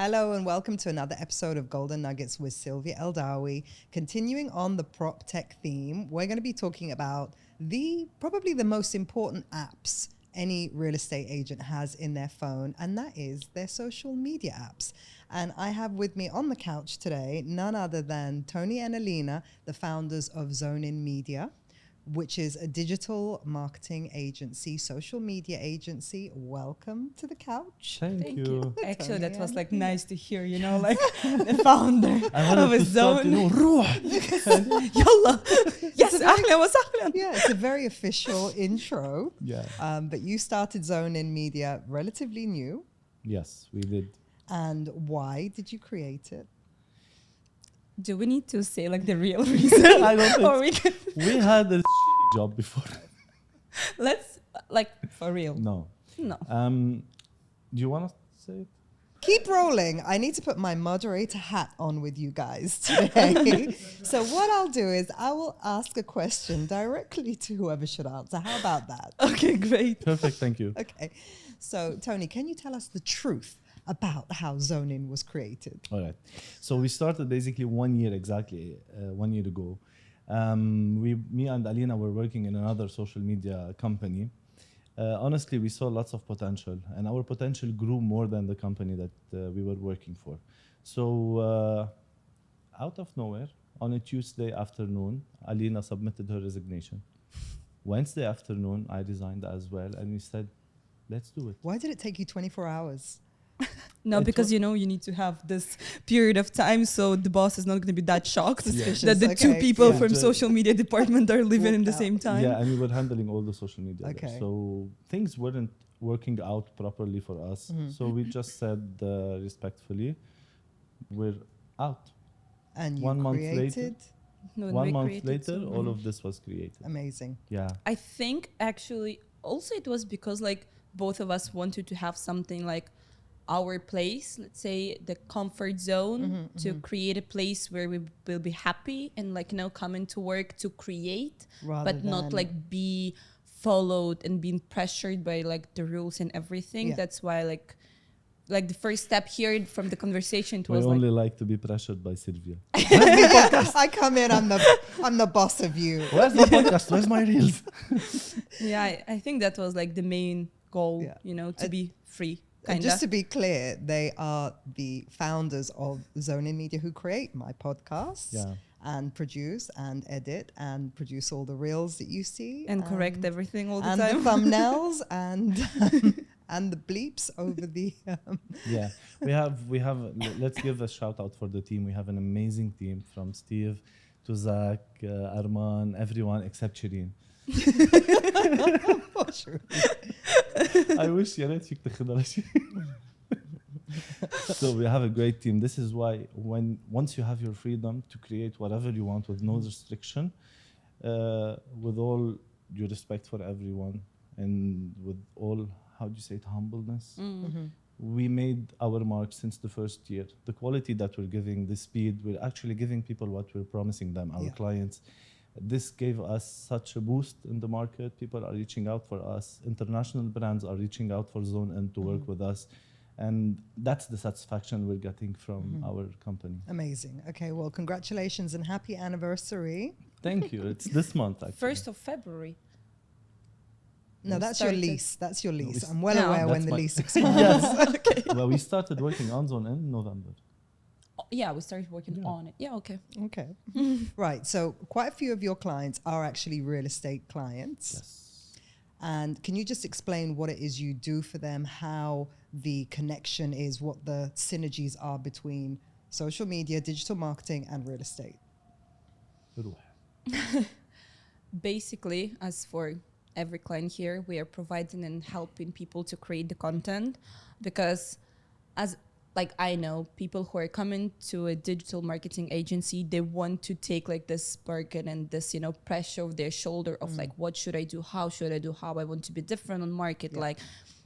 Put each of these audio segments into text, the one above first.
Hello and welcome to another episode of Golden Nuggets with Sylvia Eldawi. Continuing on the prop tech theme, we're going to be talking about probably the most important apps any real estate agent has in their phone, and that is their social media apps. And I have with me on the couch today none other than Tony and Alina, the founders of Zone In Media, which is a digital marketing agency, social media agency. Welcome to the couch. Thank you. Actually, that was like nice to hear, you know, like the founder of a zone. Yalla. Yes, ahlan wa sahlan. Yeah, it's a very official intro. Yeah. But you started Zone In Media relatively new. Yes, we did. And why did you create it? Do we need to say like the real reason? I don't think or we can we had a job before. let's like for real. No. No. Do you want to say it? Keep rolling. I need to put my moderator hat on with you guys today. So what I'll do is I will ask a question directly to whoever should answer. How about that? Okay, great. Perfect, thank you. Okay. So Tony, can you tell us the truth about how Zone In was created? All right. So we started basically 1 year exactly, 1 year ago. Me and Alina were working in another social media company. Honestly, we saw lots of potential, and our potential grew more than the company that we were working for. So out of nowhere, on a Tuesday afternoon, Alina submitted her resignation. Wednesday afternoon, I resigned as well, and we said, let's do it. Why did it take you 24 hours? No, because you know you need to have this period of time, so the boss is not going to be that shocked that the two people from social media department are living in the same time. Yeah, and we were handling all the social media. Okay. There. So things weren't working out properly for us. Mm-hmm. So we just said respectfully, we're out. And you 1 month created? No, we 1 month created later, some- all of this was created. Amazing. Yeah. I think actually also it was because like both of us wanted to have something like our place, let's say the comfort zone, to create a place where we will be happy and like, you know, come into work to create, Rather but not than- like be followed and being pressured by like the rules and everything. Yeah. That's why like the first step here from the conversation We was only like, like to be pressured by Sylvia. I come in, I'm the boss of you. Where's the podcast? Where's my reels? yeah, I think that was like the main goal, Yeah. you know, to be free. And Kinda. just to be clear, they are the founders of Zone In Media who create my podcasts Yeah. and produce and edit and produce all the reels that you see. and correct everything all the and time. the thumbnails and the bleeps over the... Yeah, we have. Let's give a shout out for the team. We have an amazing team from Steve to Zach, Arman, everyone except Shireen. For sure. I wish يا ريت فيك تاخدها شيرين. So we have a great team. This is why once you have your freedom to create whatever you want with no restriction, with all due respect for everyone and with all, how do you say it, humbleness, we made our mark since the first year. The quality that we're giving, the speed, we're actually giving people what we're promising them, our clients. This gave us such a boost in the market. People are reaching out for us. International brands are reaching out for Zone In to work with us. And that's the satisfaction we're getting from our company. Amazing. Okay, well, congratulations and happy anniversary. Thank you. It's this month, actually. 1st of February. No, We that's your started- lease. That's your lease. we- I'm well No. aware when That's the my- lease expires. Yes. Well, we started working on Zone In November. Oh, yeah, we started working Yeah. on it. Yeah, okay. Okay. Right. So quite a few of your clients are actually real estate clients. Yes. And can you just explain what it is you do for them, how the connection is, what the synergies are between social media, digital marketing, and real estate? Basically, as for every client here, we are providing and helping people to create the content because as like I know people who are coming to a digital marketing agency, they want to take like this burden and this, you know, pressure of their shoulder of like, what should I do? How should I do? How I want to be different on market. Like,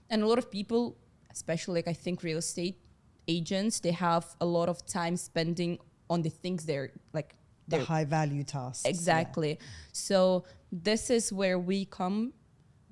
and a lot of people, especially like I think real estate agents, they have a lot of time spending on the things they're like, The high value tasks. exactly. So this is where we come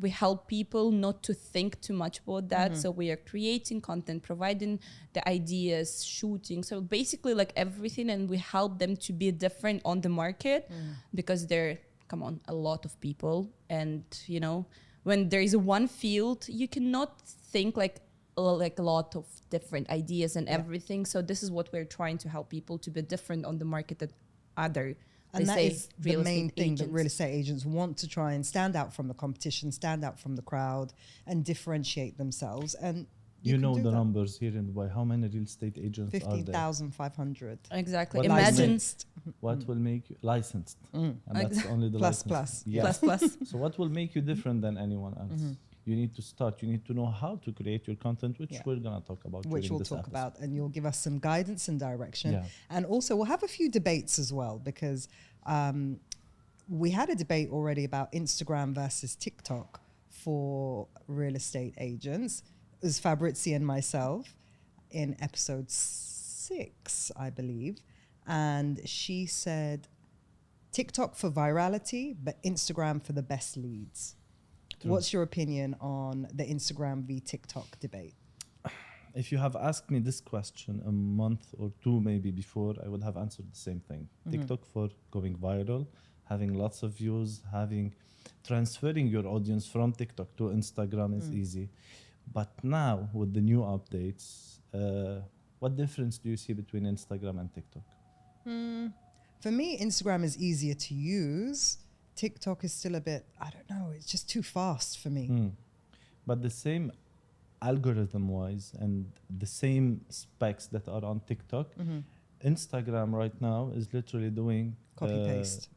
we help people not to think too much about that. So we are creating content, providing the ideas, shooting. So basically like everything, and we help them to be different on the market because there, come on, a lot of people. And, you know, when there is one field, you cannot think like a lot of different ideas and everything. So this is what we're trying to help people to be different on the market that other, and that is the main thing that agents. real estate agents want to try and stand out from the competition, stand out from the crowd, and differentiate themselves. And You can know do the that. numbers here in Dubai. How many real estate agents are there? 15,500 Exactly. What Imagine licensed. What will make you licensed? And that's only the Plus, license. plus. Yeah. plus. So what will make you different than anyone else? You need to start. You need to know how to create your content, which Yeah. we're gonna talk about. Which during we'll this talk episode. about, and you'll give us some guidance and direction. Yeah. And also, we'll have a few debates as well, because we had a debate already about Instagram versus TikTok for real estate agents. It was Fabrizio and myself in episode 6, I believe. And she said TikTok for virality, but Instagram for the best leads. True. What's your opinion on the Instagram v TikTok debate? If you have asked me this question a month or two maybe before, I would have answered the same thing. TikTok for going viral, having lots of views, transferring your audience from TikTok to Instagram is easy. But now with the new updates, what difference do you see between Instagram and TikTok? For me, Instagram is easier to use. TikTok is still a bit, I don't know, it's just too fast for me. But the same algorithm wise and the same specs that are on TikTok, Instagram right now is literally doing Copy paste.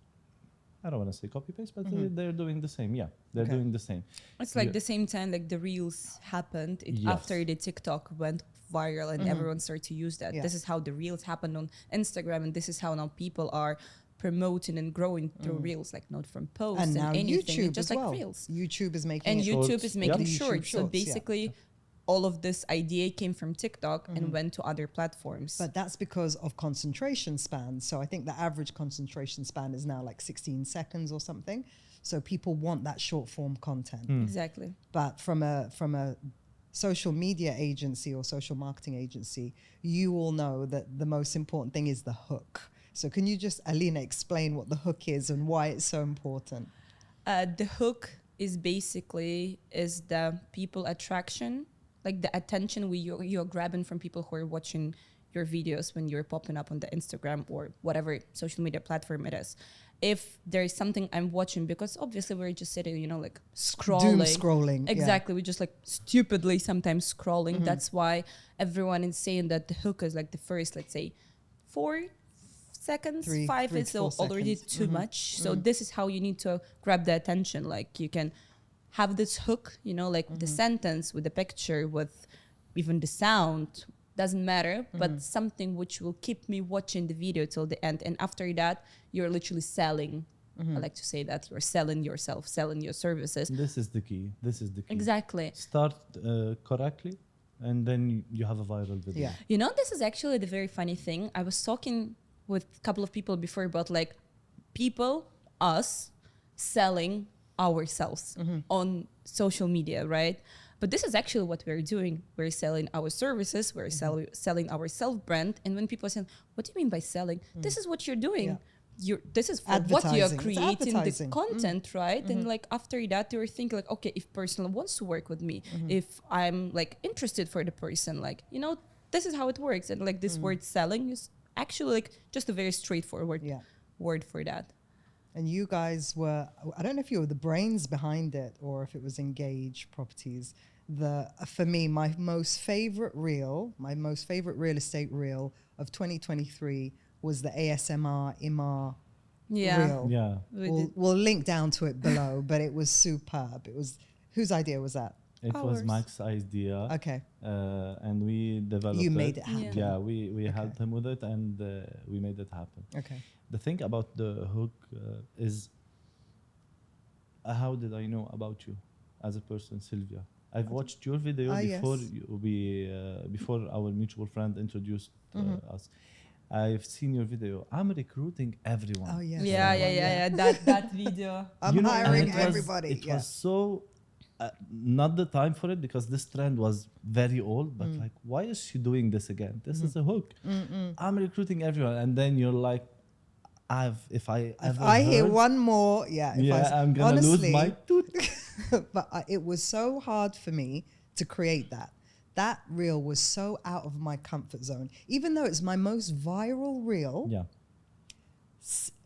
I don't want to say copy paste, but they're doing the same. Yeah, they're Okay. doing the same. It's like the same time like the reels happened Yes. after the TikTok went viral and everyone started to use that. Yeah. This is how the reels happened on Instagram, and this is how now people are promoting and growing through reels, like not from posts And now anything, YouTube just as like well. reels. YouTube is making And it Shorts. YouTube is Yeah. making The YouTube shorts. So Shorts, yeah. basically, all of this idea came from TikTok and went to other platforms. But that's because of concentration spans. So I think the average concentration span is now like 16 seconds or something. So people want that short form content. Exactly. But from a social media agency or social marketing agency, you all know that the most important thing is the hook. So can you just, Alina, explain what the hook is and why it's so important? The hook is basically the people attraction, like the attention you're grabbing from people who are watching your videos when you're popping up on the Instagram or whatever social media platform it is. If there is something I'm watching, because obviously we're just sitting, you know, like scrolling. Doom scrolling. yeah. Exactly. We just like stupidly sometimes scrolling. That's why everyone is saying that the hook is like the first, let's say, 4 seconds, Three 5 to is 4 already seconds. too much. So this is how you need to grab the attention. Like you can have this hook, you know, like the sentence with the picture, with even the sound, doesn't matter, but something which will keep me watching the video till the end. And after that, you're literally selling. I like to say that you're selling yourself, selling your services. This is the key. This is the key. Exactly. Start correctly, and then you have a viral video. Yeah. You know, this is actually the very funny thing. I was talking with a couple of people before about like people, us, selling ourselves on social media, right? But this is actually what we're doing. We're selling our services. We're selling our self-brand. And when people say, what do you mean by selling? This is what you're doing. Yeah. This is for what you're Advertising. It's creating, the advertising. content, right? And like after that, you're thinking like, okay, if person wants to work with me, if I'm like interested for the person, like, you know, this is how it works. And like this word selling is actually like just a very straightforward word for that. And you guys were, I don't know if you were the brains behind it or if it was Engage Properties. For me, my most favorite real estate reel of 2023 was the ASMR IMAR reel. Yeah. We'll link down to it below, but it was superb. It was, whose idea was that? It was Ours. Max's idea. Okay. And we developed You made it happen. Yeah, we helped him with it, and we made it happen. Okay. The thing about the hook is how did I know about you as a person, Sylvia? I've watched your video before yes. before our mutual friend introduced us. I've seen your video. I'm recruiting everyone. Oh, yes. Yeah. That video. I'm You know, and hiring it was- everybody. It was so not the time for it because this trend was very old, but Mm. like, why is she doing this again? This is a hook. I'm recruiting everyone. And then you're like, if I If I hear heard, one more, I'm going to lose my tooth. but it was so hard for me to create that. That reel was so out of my comfort zone. Even though it's my most viral reel. Yeah.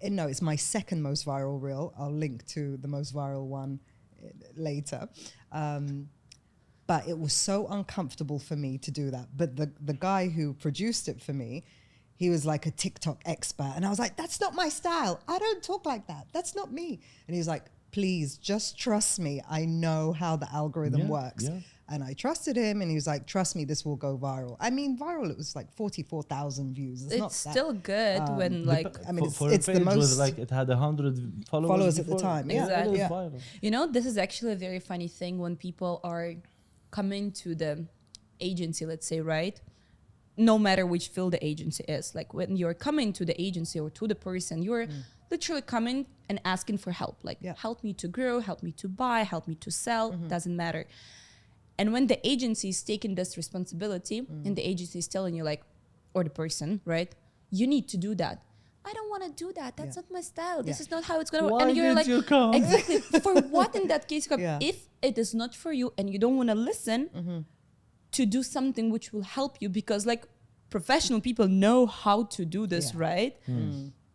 No, it's my second most viral reel. I'll link to the most viral one later. But it was so uncomfortable for me to do that. But the guy who produced it for me, he was like a TikTok expert. And I was like, that's not my style. I don't talk like that. That's not me. And he was like, please, just trust me. I know how the algorithm works. Yeah. And I trusted him, and he was like, trust me, this will go viral. I mean, viral, it was like 44,000 views. It's not that, still good when like I mean, for it's a page the most with like it had 100 followers at the before, time. Yeah, Exactly. it is Yeah. viral. You know, this is actually a very funny thing when people are coming to the agency, let's say, right? No matter which field the agency is. Like when you're coming to the agency or to the person, you're literally coming and asking for help. Like, help me to grow, help me to buy, help me to sell, doesn't matter. And when the agency is taking this responsibility and the agency is telling you like, or the person, right? You need to do that. I don't want to do that. That's not my style. This is not how it's going to work. Why And you're did like, you come? exactly. For what in that case? Yeah. If it is not for you and you don't want to listen to do something which will help you, because like professional people know how to do this, right?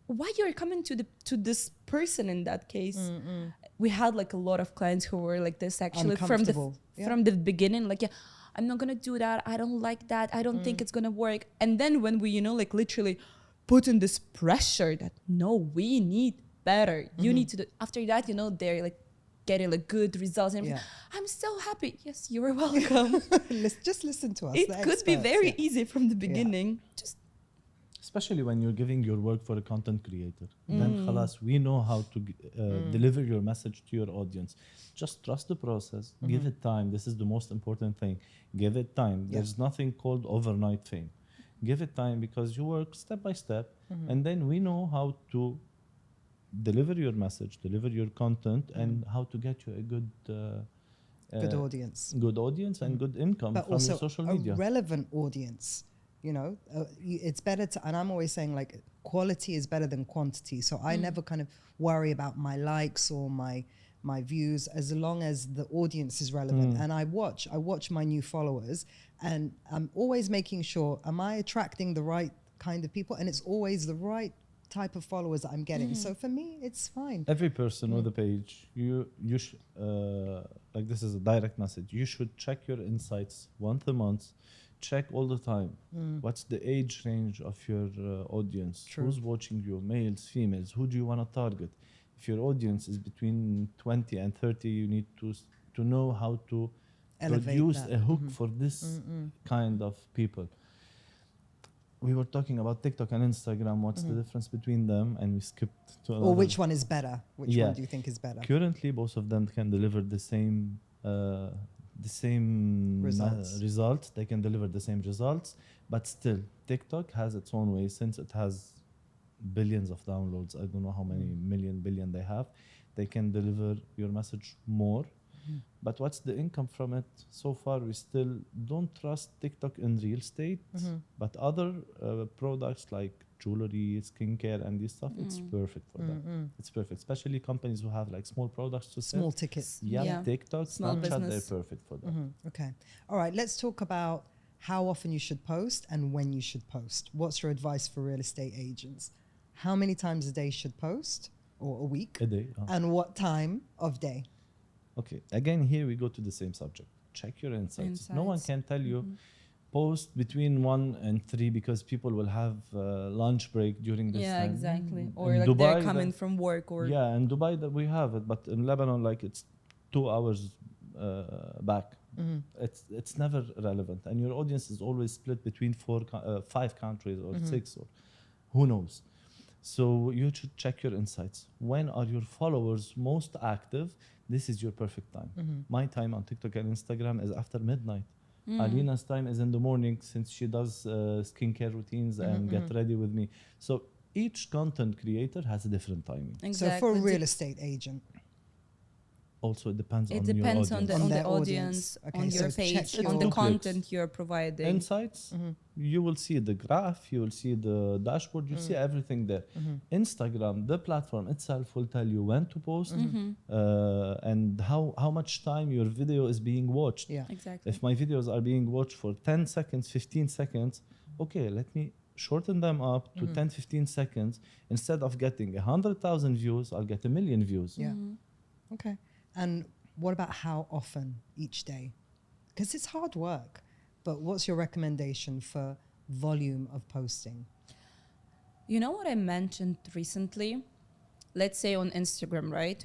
Why you're coming to this person in that case? We had like a lot of clients who were like this actually Uncomfortable. from the beginning, like, yeah, I'm not gonna do that. I don't like that. I don't think it's gonna work. And then when we, you know, like literally put in this pressure that no, we need better. You need to do. After that, you know, they're like getting like good results. And I'm so happy. Yes, you are welcome. Just listen to us. It the could be experts, very easy from the beginning. Just Especially when you're giving your work for a content creator. Then khalas, we know how to deliver your message to your audience. Just trust the process. Give it time. This is the most important thing. Give it time. There's nothing called overnight fame. Give it time because you work step by step. And then we know how to deliver your message, deliver your content, and how to get you a good good audience, and good income but from also your social a media. relevant audience. You know, it's better to, and I'm always saying like quality is better than quantity. So I never kind of worry about my likes or my views as long as the audience is relevant. And I watch my new followers, and I'm always making sure, am I attracting the right kind of people? And it's always the right type of followers that I'm getting. So for me, it's fine. Every person with a page, you like, this is a direct message. You should check your insights once a month. Check all the time. What's the age range of your audience? True. Who's watching you? Males, females? Who do you want to target? If your audience is between 20 and 30, you need to know how to Elevate produce that. a hook for this kind of people. We were talking about TikTok and Instagram. What's the difference between them? And we skipped to another. Or which one is better? Which one do you think is better? Currently, both of them can deliver the same results. They can deliver the same results, but still, TikTok has its own way since it has billions of downloads. I don't know how many billion they have. They can deliver your message more. But what's the income from it? So far, we still don't trust TikTok in real estate, but other products like jewelry, skincare, and this stuff, it's perfect for them. It's perfect, especially companies who have like small products to sell. Small tickets. Yeah. TikTok, Small Snapchat, business. they're perfect for them. Okay. All right. Let's talk about how often you should post and when you should post. What's your advice for real estate agents? How many times a day should post, or a week? A day. And what time of day? Okay, again, here we go to the same subject. Check your insights. No one Insights. can tell you post between 1 and 3 because people will have lunch break during this yeah, time. exactly. Or In like Dubai, they're coming from work or Yeah, in Dubai that we have it, but in Lebanon, like, it's 2 hours back. It's never relevant, and your audience is always split between 5 countries or 6, or who knows. So you should check your insights. When are your followers most active? This is your perfect time. My time on TikTok and Instagram is after midnight. Alina's time is in the morning since she does skincare routines and get ready with me. So each content creator has a different timing. exactly. So for a real estate agent, Also, it depends It on depends your on audience. the their audience, Okay, on your so check page, your- on the Two clicks. content you're providing. Insights, you will see the graph, you will see the dashboard, you see everything there. Instagram, the platform itself, will tell you when to post and how much time your video is being watched. Yeah. Exactly. If my videos are being watched for 10 seconds, 15 seconds, okay, let me shorten them up to 10, 15 seconds. Instead of getting 100,000 views, I'll get 1,000,000 views. Yeah. Okay. And what about how often each day? Because it's hard work, but what's your recommendation for volume of posting? You know what I mentioned recently? Let's say on Instagram, right?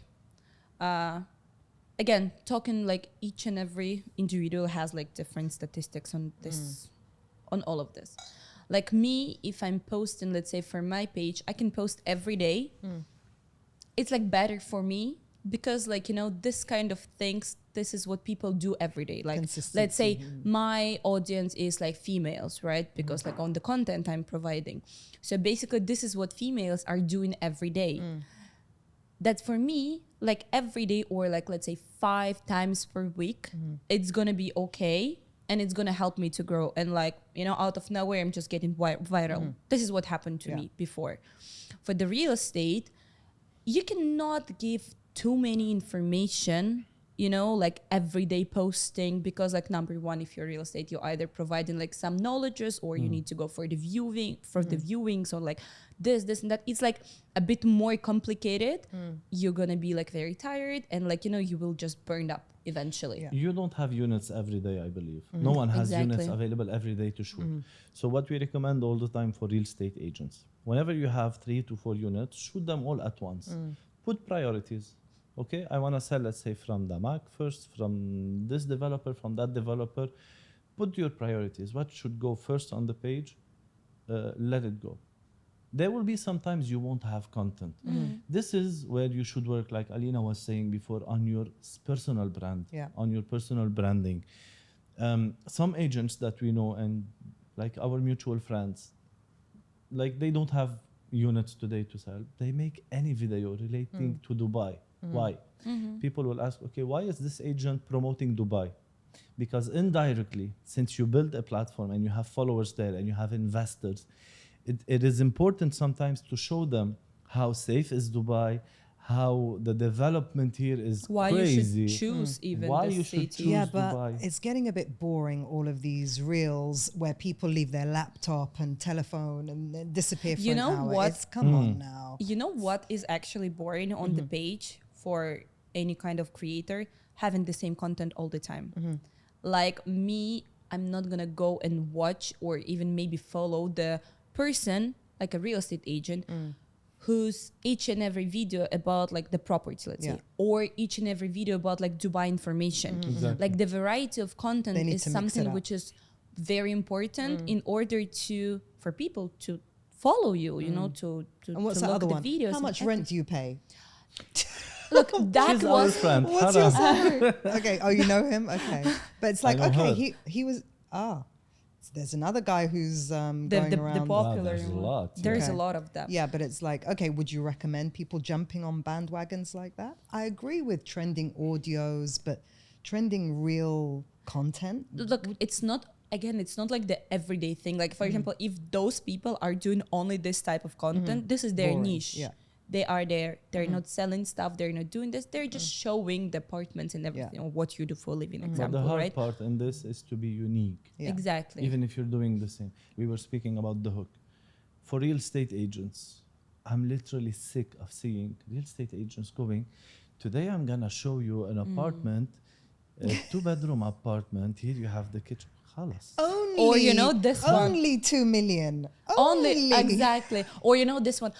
Again, talking like each and every individual has like different statistics on this, on all of this. Like me, if I'm posting, let's say for my page, I can post every day. It's like better for me because like, you know, this kind of things, this is what people do every day. Like, let's say my audience is like females, right? Because like on the content I'm providing. So basically this is what females are doing every day. That for me, like every day or like, let's say 5 times per week, it's going to be okay. And it's going to help me to grow. And like, you know, out of nowhere, I'm just getting viral. This is what happened to me before. For the real estate, you cannot give too many information, you know, like everyday posting, because like number one, if you're real estate, you're either providing like some knowledges or you need to go for the viewings or like this and that. It's like a bit more complicated. You're going to be like very tired and like, you know, you will just burn up eventually. Yeah. You don't have units every day, I believe. No one has units available every day to shoot. So what we recommend all the time for real estate agents, whenever you have 3 to 4 units, shoot them all at once. Put priorities. Okay, I want to sell, let's say, from the Mac first, from this developer, from that developer. Put your priorities. What should go first on the page? Let it go. There will be sometimes you won't have content. This is where you should work, like Alina was saying before, on your personal brand, on your personal branding. Some agents that we know and like our mutual friends, like they don't have units today to sell. They make any video relating to Dubai. Why? People will ask, okay, why is this agent promoting Dubai? Because indirectly, since you build a platform and you have followers there and you have investors, it is important sometimes to show them how safe is Dubai, how the development here is Why crazy. you should choose even Why the you should city. choose Yeah, but Dubai. it's getting a bit boring, all of these reels where people leave their laptop and telephone and then disappear for You an know hour. what? Come on now. You know what is actually boring on the page for any kind of creator? Having the same content all the time. Like me, I'm not gonna go and watch or even maybe follow the person, like a real estate agent, whose each and every video about like the property, let's say, or each and every video about like Dubai information. Exactly. Like the variety of content They need is to mix something it up. which is very important in order for people to follow you, you know, to And what's to that look other at the one? videos. How and much rent do you pay? Look, that She's our was friend. What's Hara. your salary? Okay. Oh, you know him? Okay. But it's like, I know okay, her. he was, there's another guy who's going the around. popular Wow, there's a one. lot, There's yeah. a lot of them. Yeah, but it's like, okay, would you recommend people jumping on bandwagons like that? I agree with trending audios, but trending real content? Look, it's not like the everyday thing. Like for example, if those people are doing only this type of content, this is their Boring, niche. yeah. They are there. They're not selling stuff. They're not doing this. They're just showing the apartments and everything, or what you do for a living, But example, the hard right? part in this is to be unique. Yeah. Exactly. Even if you're doing the same. We were speaking about the hook. For real estate agents, I'm literally sick of seeing real estate agents going, today I'm gonna show you an apartment, a 2-bedroom apartment. Here you have the kitchen. Khalas. Only, Or, you know, this one. only 2 million. Only exactly. Or you know this one.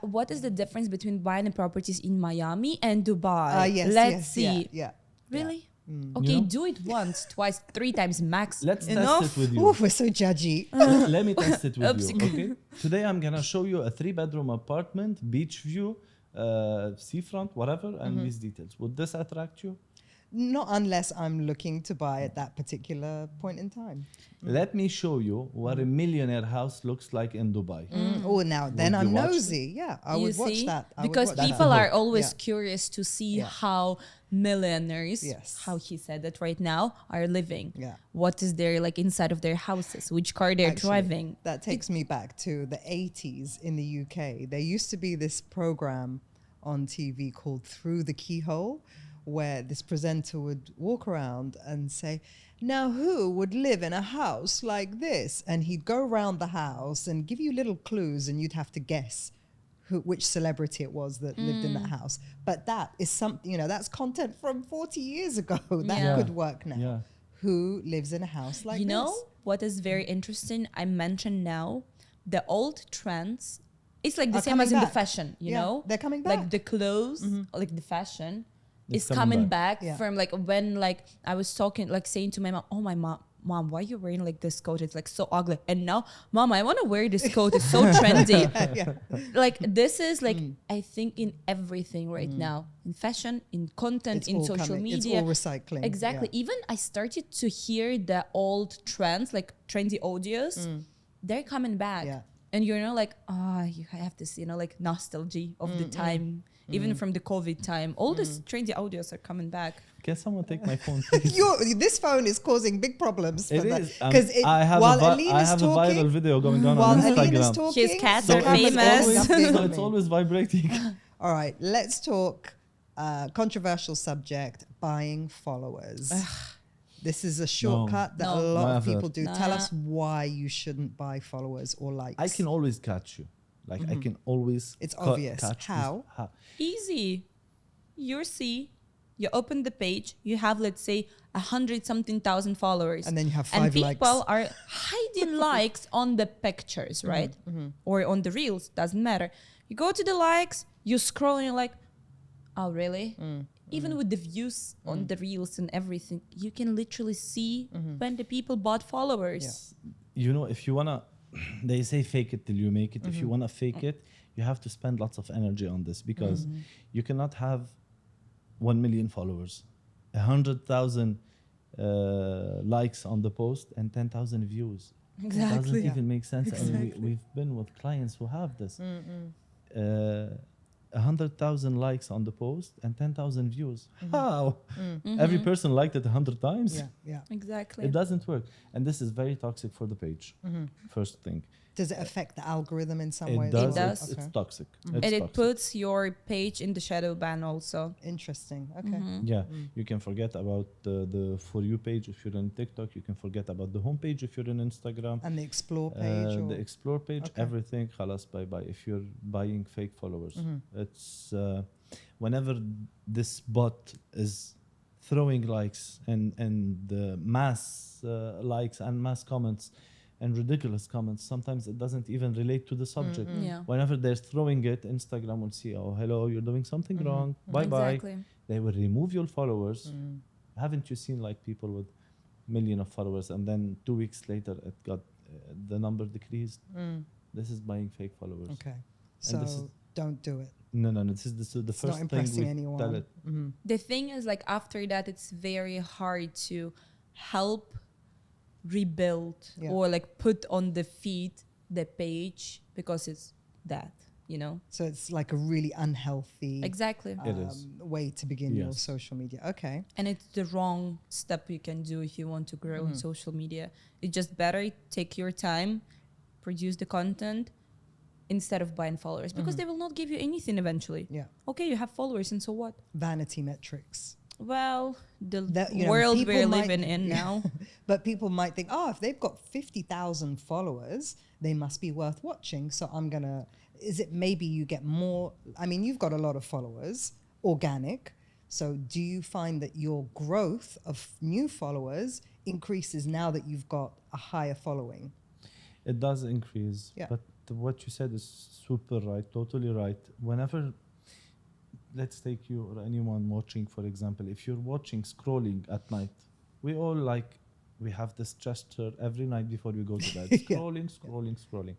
What is the difference between buying properties in Miami and Dubai? Yes, Let's yes, see. Yeah. Really? Okay, You know? do it once, twice, 3 times max. Let's Enough? test it with you. Oof, we're so judgy. Let me test it with Oops. you. Okay. Today I'm gonna show you a 3-bedroom apartment, beach view, seafront, whatever, and these details. Would this attract you? Not unless I'm looking to buy at that particular point in time. Let me show you what a millionaire house looks like in Dubai. Oh, now then Would I'm you watch nosy. Yeah, I You would watch see? that. I would Because watch that. people are always Yeah. curious to see Yeah. how millionaires, Yes. how he said it right now, are living. Yeah. What is their like inside of their houses, which car they're Actually, driving. That takes me back to the 80s in the UK. There used to be this program on TV called Through the Keyhole, where this presenter would walk around and say, now who would live in a house like this? And he'd go around the house and give you little clues, and you'd have to guess which celebrity it was that lived in that house. But that is something, you know, that's content from 40 years ago. That Yeah. could work now. Yeah. Who lives in a house like You this? know what is very interesting? I mentioned now the old trends. It's like the Are same as in coming the back. fashion, you Yeah, know? they're coming Like back. the clothes, like the fashion It's is coming coming back. back Yeah. from like when like I was talking, like saying to my mom, oh my mom, why are you wearing like this coat? It's like so ugly. And now, mom, I want to wear this coat. It's so trendy. Yeah. Like this is like I think in everything right now, in fashion, in content, It's in all social coming. media. It's all recycling. Exactly. Yeah. Even I started to hear the old trends, like trendy audios, they're coming back. Yeah. And you know, like, you have this, you know, like nostalgia of the time, even from the COVID time. All these trendy audios are coming back. Can someone take my phone, please? This phone is causing big problems. It that. is. Because I have, while a, Aline I is have a viral talking, video going on while Instagram. Aline is talking, His cats the are camera's famous. always so filming. it's always vibrating. All right, let's talk controversial subject, buying followers. This is a shortcut that a No. lot of Never. people do. Tell Nah. us why you shouldn't buy followers or likes. I can always catch you. Like I can always. It's obvious. Catch How? Easy. You see, you open the page, you have, let's say, 100-something thousand followers. And then you have and 5 likes. people are hiding likes on the pictures, right? Or on the reels, doesn't matter. You go to the likes, you scroll and you're like, oh, really? Even with the views on the reels and everything, you can literally see when the people bought followers. You know, if you wanna, they say fake it till you make it. If you wanna fake it, you have to spend lots of energy on this because you cannot have 1 million followers, 100,000 likes on the post, and 10,000 views. It Exactly. doesn't Yeah. even make sense. And we've been with clients who have this. 100,000 likes on the post and 10,000 views. How? Every person liked it 100 times. Yeah, yeah. Exactly. It doesn't work. And this is very toxic for the page. First thing. Does it affect the algorithm in some It way? does. does. It's Okay. toxic. It's And it toxic. puts your page in the shadow ban also. Interesting. Okay. Yeah, you can forget about the For You page if you're on TikTok. You can forget about the homepage if you're on Instagram. And the explore page? The explore page, Okay. everything, khalas, bye-bye. If you're buying fake followers, it's whenever this bot is throwing likes and mass likes and mass comments and ridiculous comments, sometimes it doesn't even relate to the subject. Yeah. Whenever they're throwing it, Instagram will see, oh, hello, you're doing something wrong. Bye-bye. Exactly. They will remove your followers. Haven't you seen like people with million of followers and then 2 weeks later it got the number decreased? This is buying fake followers. Okay. And this So is- don't do it. No, this is the It's first not thing impressing we anyone. tell it. The thing is, like, after that, it's very hard to help rebuild Yeah. or like put on the feed the page because it's that, you know? So it's like a really unhealthy Exactly. It is. way to begin your Yes. social media. Okay. And it's the wrong step you can do if you want to grow on social media. It's just better take your time, produce the content instead of buying followers because they will not give you anything eventually. Yeah. Okay, you have followers and so what? Vanity metrics. Well, the That, you know, world people we're might- living in yeah. now. But people might think, oh, if they've got 50,000 followers, they must be worth watching. So I'm going to, is it maybe you get more? I mean, you've got a lot of followers, organic. So do you find that your growth of new followers increases now that you've got a higher following? It does increase. Yeah. But what you said is super right, totally right. Whenever, let's take you or anyone watching, for example, if you're watching scrolling at night, we all like, we have this gesture every night before we go to bed. Scrolling.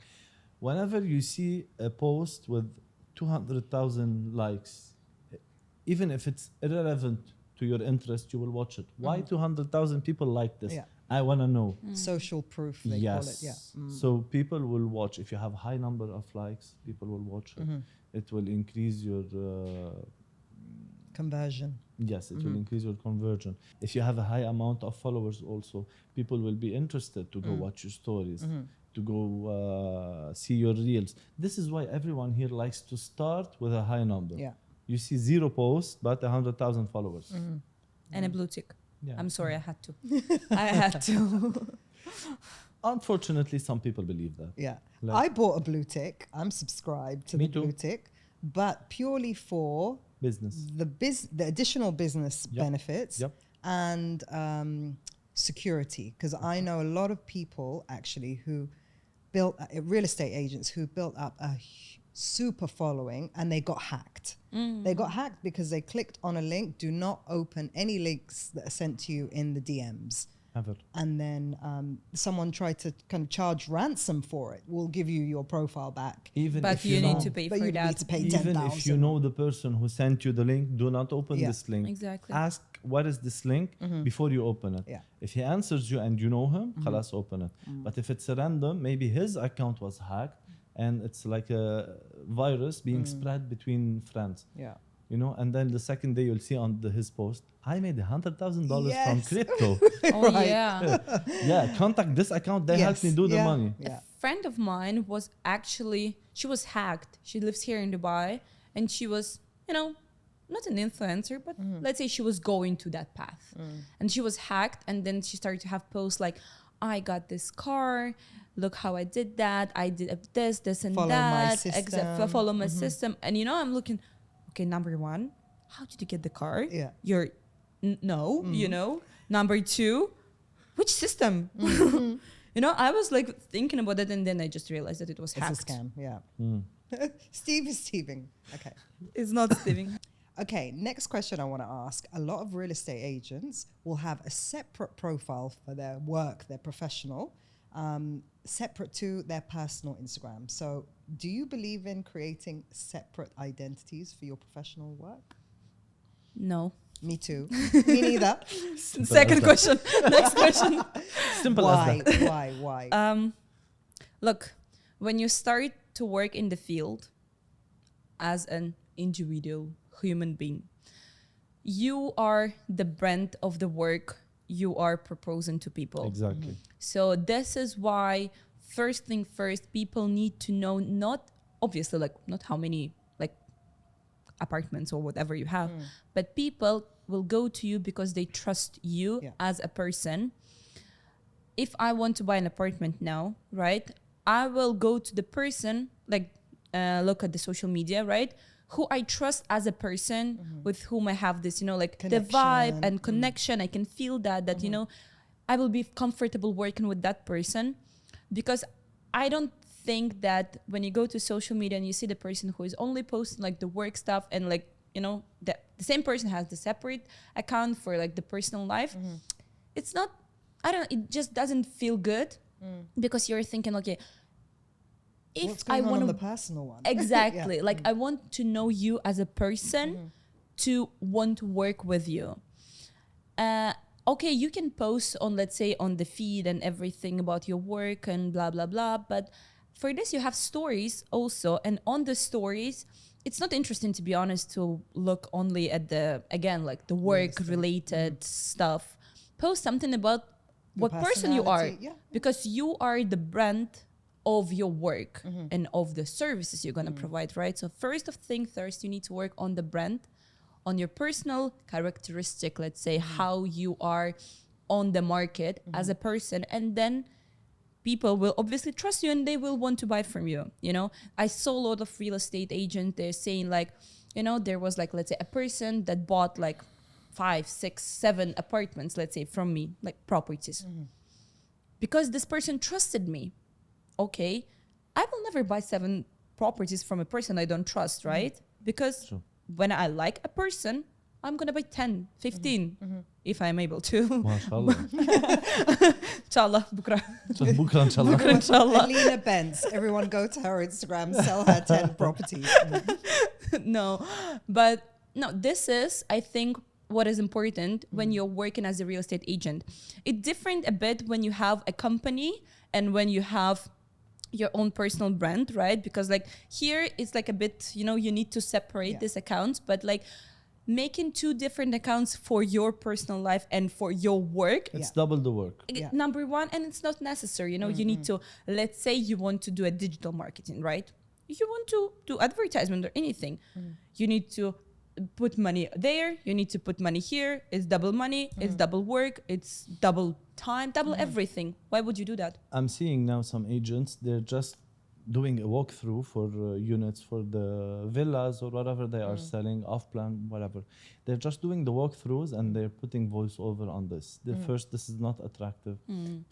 Whenever you see a post with 200,000 likes, even if it's irrelevant to your interest, you will watch it. Why 200,000 people like this? Yeah. I want to know. Social proof, they call it. Yeah. So people will watch. If you have high number of likes, people will watch it. It will increase your Conversion. Yes, it will increase your conversion. If you have a high amount of followers also, people will be interested to go watch your stories, to go see your reels. This is why everyone here likes to start with a high number. Yeah. You see 0 posts, but 100,000 followers. And a blue tick. Yeah. I'm sorry, I had to. I had to. Unfortunately, some people believe that. Yeah. Like- I bought a blue tick. I'm subscribed to Me the too. blue tick, but purely for Business. the additional business Yep. benefits Yep. and security. Because I know a lot of people actually who built real estate agents who built up a super following and they got hacked. They got hacked because they clicked on a link. Do not open any links that are sent to you in the DMs. Ever. And then someone tried to kind of charge ransom for it. We'll give you your profile back. Even But if you know, need to pay But for you that. need to pay even 10,000. if you know the person who sent you the link, do not open Yeah. this link. Exactly. Ask what is this link before you open it. Yeah. If he answers you and you know him, خلاص open it. But if it's a random, maybe his account was hacked and it's like a virus being spread between friends. Yeah. You know, and then the second day you'll see on his post, I made $100,000 from Yes. crypto. Oh, Right. yeah. Yeah, contact this account. They helped me Yes. do the Yeah. money. Yeah. Friend of mine was actually, she was hacked. She lives here in Dubai and she was, not an influencer, but let's say she was going to that path. And she was hacked and then she started to have posts like, I got this car, look how I did that, I did this and Follow my that. system. Follow my system. And I'm looking, okay, number one, how did you get the car? Yeah. You're, no, Number two, which system? I was like thinking about it and then I just realized that it was hacked. It's a scam. Yeah. Steve is Steving. Okay. It's not Steving. Okay, next question I want to ask. A lot of real estate agents will have a separate profile for their work, their professional, separate to their personal Instagram. So do you believe in creating separate identities for your professional work? No. Me too. Me neither. Second question. Next question. Simple as that. Why? Look, when you start to work in the field as an individual human being, you are the brand of the work you are proposing to people. Exactly. So this is why first thing first, people need to know not how many apartments or whatever you have, but people will go to you because they trust you as a person. If I want to buy an apartment now, right, I will go to the person, look at the social media, right, who I trust as a person with whom I have this, the vibe and connection. I can feel that, I will be comfortable working with that person, because I don't think that when you go to social media and you see the person who is only posting the work stuff and the same person has the separate account for the personal life, it's not, it just doesn't feel good, because you're thinking, okay, if What's going I on want the personal one? exactly, I want to know you as a person to want to work with you. Okay, you can post on, let's say, on the feed and everything about your work and blah, blah, blah. But for this, you have stories also. And on the stories, it's not interesting, to be honest, to look only at the work-related stuff. Post something about what person you are. Yeah. Because you are the brand of your work and of the services you're going to provide, right? So first you need to work on the brand, on your personal characteristic, let's say, how you are on the market as a person. And then people will obviously trust you and they will want to buy from you. I saw a lot of real estate agents, they're saying there was let's say a person that bought 5, 6, 7 apartments, let's say, from me, properties. Because this person trusted me. Okay, I will never buy 7 properties from a person I don't trust, right? Because when I like a person, I'm going to buy 10, 15, if I'm able to. MashaAllah. Inshallah, bukra. Bukra, inshallah. Bukra, inshallah. Alina Benz. Everyone go to her Instagram, sell her 10 properties. No, but no, this is, I think, what is important when you're working as a real estate agent. It's different a bit when you have a company and when you have your own personal brand, right? Because here it's a bit, you need to separate these accounts, but making two different accounts for your personal life and for your work. It's double the work. Yeah. Number one, and it's not necessary. You know, you need to, let's say you want to do a digital marketing, right? You want to do advertisement or anything. You need to put money there. You need to put money here. It's double money. It's double work. It's double time, double everything. Why would you do that? I'm seeing now some agents, they're just doing a walkthrough for units for the villas or whatever they are selling, off plan, whatever. They're just doing the walkthroughs and they're putting voiceover on this. First, this is not attractive.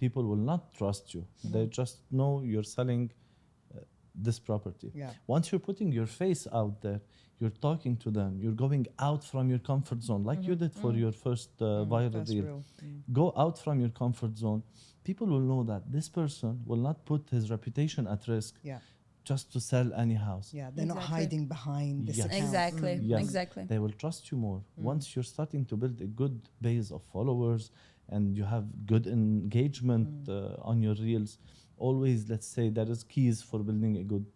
People will not trust you. They just know you're selling this property. Yeah. Once you're putting your face out there, you're talking to them, you're going out from your comfort zone, like you did for your first viral That's reel. real. Go out from your comfort zone. People will know that this person will not put his reputation at risk Yeah. just to sell any house. Yeah. They're not Exactly. hiding behind this Yes. account. Exactly. Yes. Exactly. They will trust you more. Once you're starting to build a good base of followers and you have good engagement on your reels, always, let's say, there is keys for building a good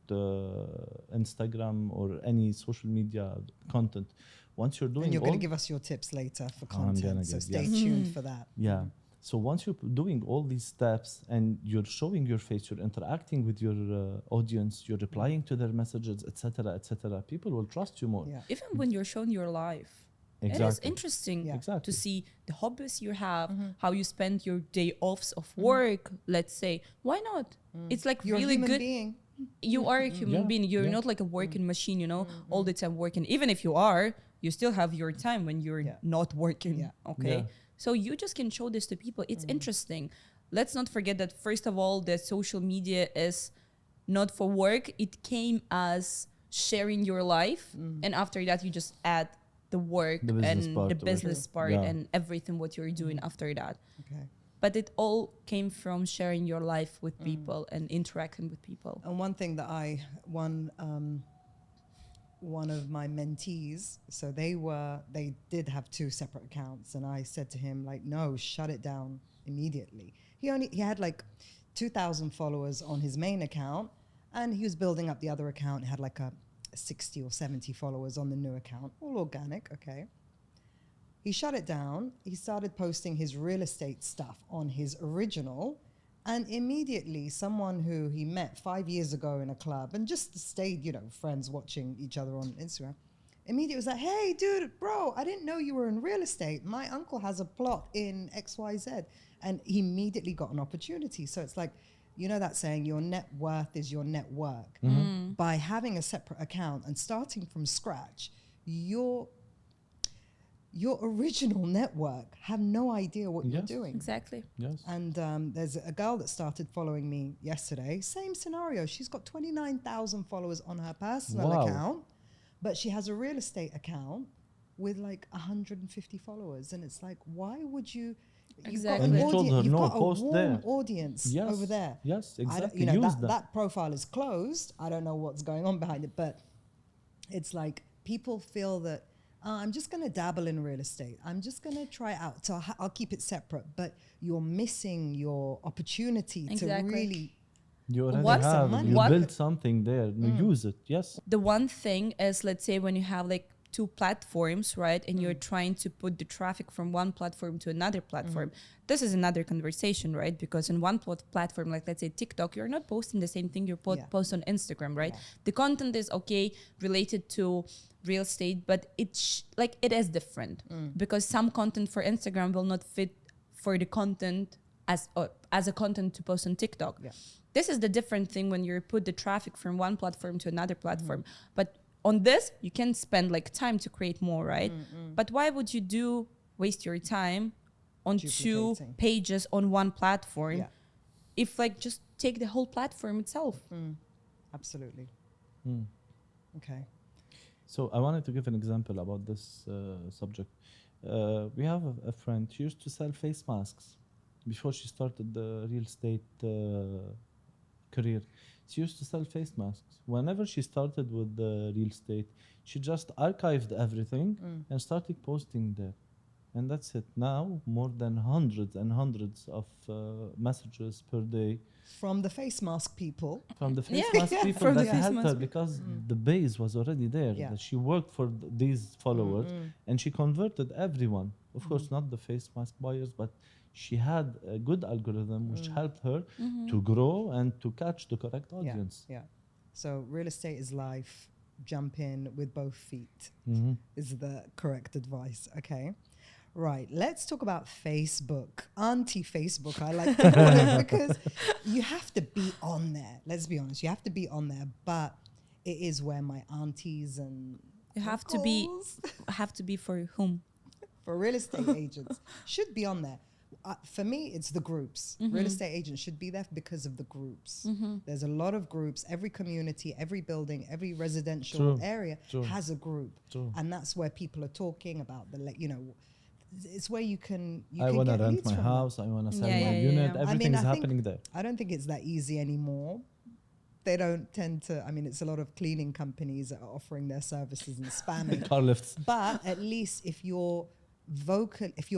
Instagram or any social media content. Once you're doing And you're all going to give us your tips later for I'm gonna content. So give- stay yes. tuned for that. Yeah. So once you're doing all these steps and you're showing your face, you're interacting with your audience, you're replying to their messages, etc., people will trust you more. Yeah. Even when you're showing your life. It is Exactly. interesting Yeah. Exactly. to see the hobbies you have, how you spend your day offs of work, let's say. Why not? It's like You're really a human good. being. You are a human Yeah, being. You're yeah. not like a working machine, you know, all the time working. Even if you are, you still have your time when you're Yeah. not working. Yeah. Okay. Yeah. So you just can show this to people. It's interesting. Let's not forget that, first of all, that social media is not for work. It came as sharing your life. And after that, you just add the work The business and part the of it. business part Yeah. and everything what you're doing after that. Okay. But it all came from sharing your life with people and interacting with people. And one thing that one of my mentees, so they did have two separate accounts, and I said to him, like, no, shut it down immediately. He had like 2,000 followers on his main account, and he was building up the other account. He had like a 60 or 70 followers on the new account, all organic, okay. He shut it down. He started posting his real estate stuff on his original, and immediately someone who he met 5 years ago in a club and just stayed, friends watching each other on Instagram, immediately was like, hey, dude, bro, I didn't know you were in real estate. My uncle has a plot in XYZ. And he immediately got an opportunity. So it's like, that saying, your net worth is your network. By having a separate account and starting from scratch, your original network have no idea what you're Yes. doing. Exactly. Yes. And there's a girl that started following me yesterday. Same scenario. She's got 29,000 followers on her personal Wow. account, but she has a real estate account with like 150 followers. And it's like, why would you? Exactly. And you told her, You've no, got a post warm there. audience Yes. over there. Yes, I don't- exactly. Use that profile is closed. I don't know what's going on behind it, but it's like people feel that I'm just going to dabble in real estate. I'm just going to try it out. So I'll keep it separate, but you're missing your opportunity Exactly. to really. You already What's have. money? You What- built something there. Use it. Yes. The one thing is, let's say when you have like two platforms, right, and you're trying to put the traffic from one platform to another platform, this is another conversation, right? Because in one platform, like let's say TikTok, you're not posting the same thing you post on Instagram, right? Yeah. The content is okay related to real estate, but it is different because some content for Instagram will not fit for the content as a content to post on TikTok. Yeah. This is the different thing when you put the traffic from one platform to another platform. But on this, you can spend like time to create more, right? But why would you waste your time on two Duplicating. pages on one platform Yeah. if like just take the whole platform itself? Absolutely. Okay. So I wanted to give an example about this subject. We have a friend. She used to sell face masks before she started the real estate career. She used to sell face masks. Whenever she started with the real estate, she just archived everything and started posting there. and that's it. Now, more than hundreds and hundreds of messages per day From the face mask people. from the face Yeah. mask people From the that face helped her mask. because the base was already there. Yeah. That she worked for these followers and she converted everyone. Of course, not the face mask buyers, but she had a good algorithm which helped her to grow and to catch the correct audience. Yeah. So real estate is life. Jump in with both feet is the correct advice. Okay. Right. Let's talk about Facebook. Auntie Facebook, I like to call it, because you have to be on there. Let's be honest. You have to be on there, but it is where my aunties and You have to be for whom? for real estate agents should be on there. For me, it's the groups. Real estate agents should be there because of the groups. There's a lot of groups. Every community, every building, every residential area has a group. True. And that's where people are talking about it's where you can I want to get rent leads my from house. I want to sell Yeah, my yeah, unit. yeah. Everything is I think- happening there. I don't think it's that easy anymore. They don't tend to. I mean, it's a lot of cleaning companies that are offering their services and spamming. Car lifts. But at least if you're vocal, if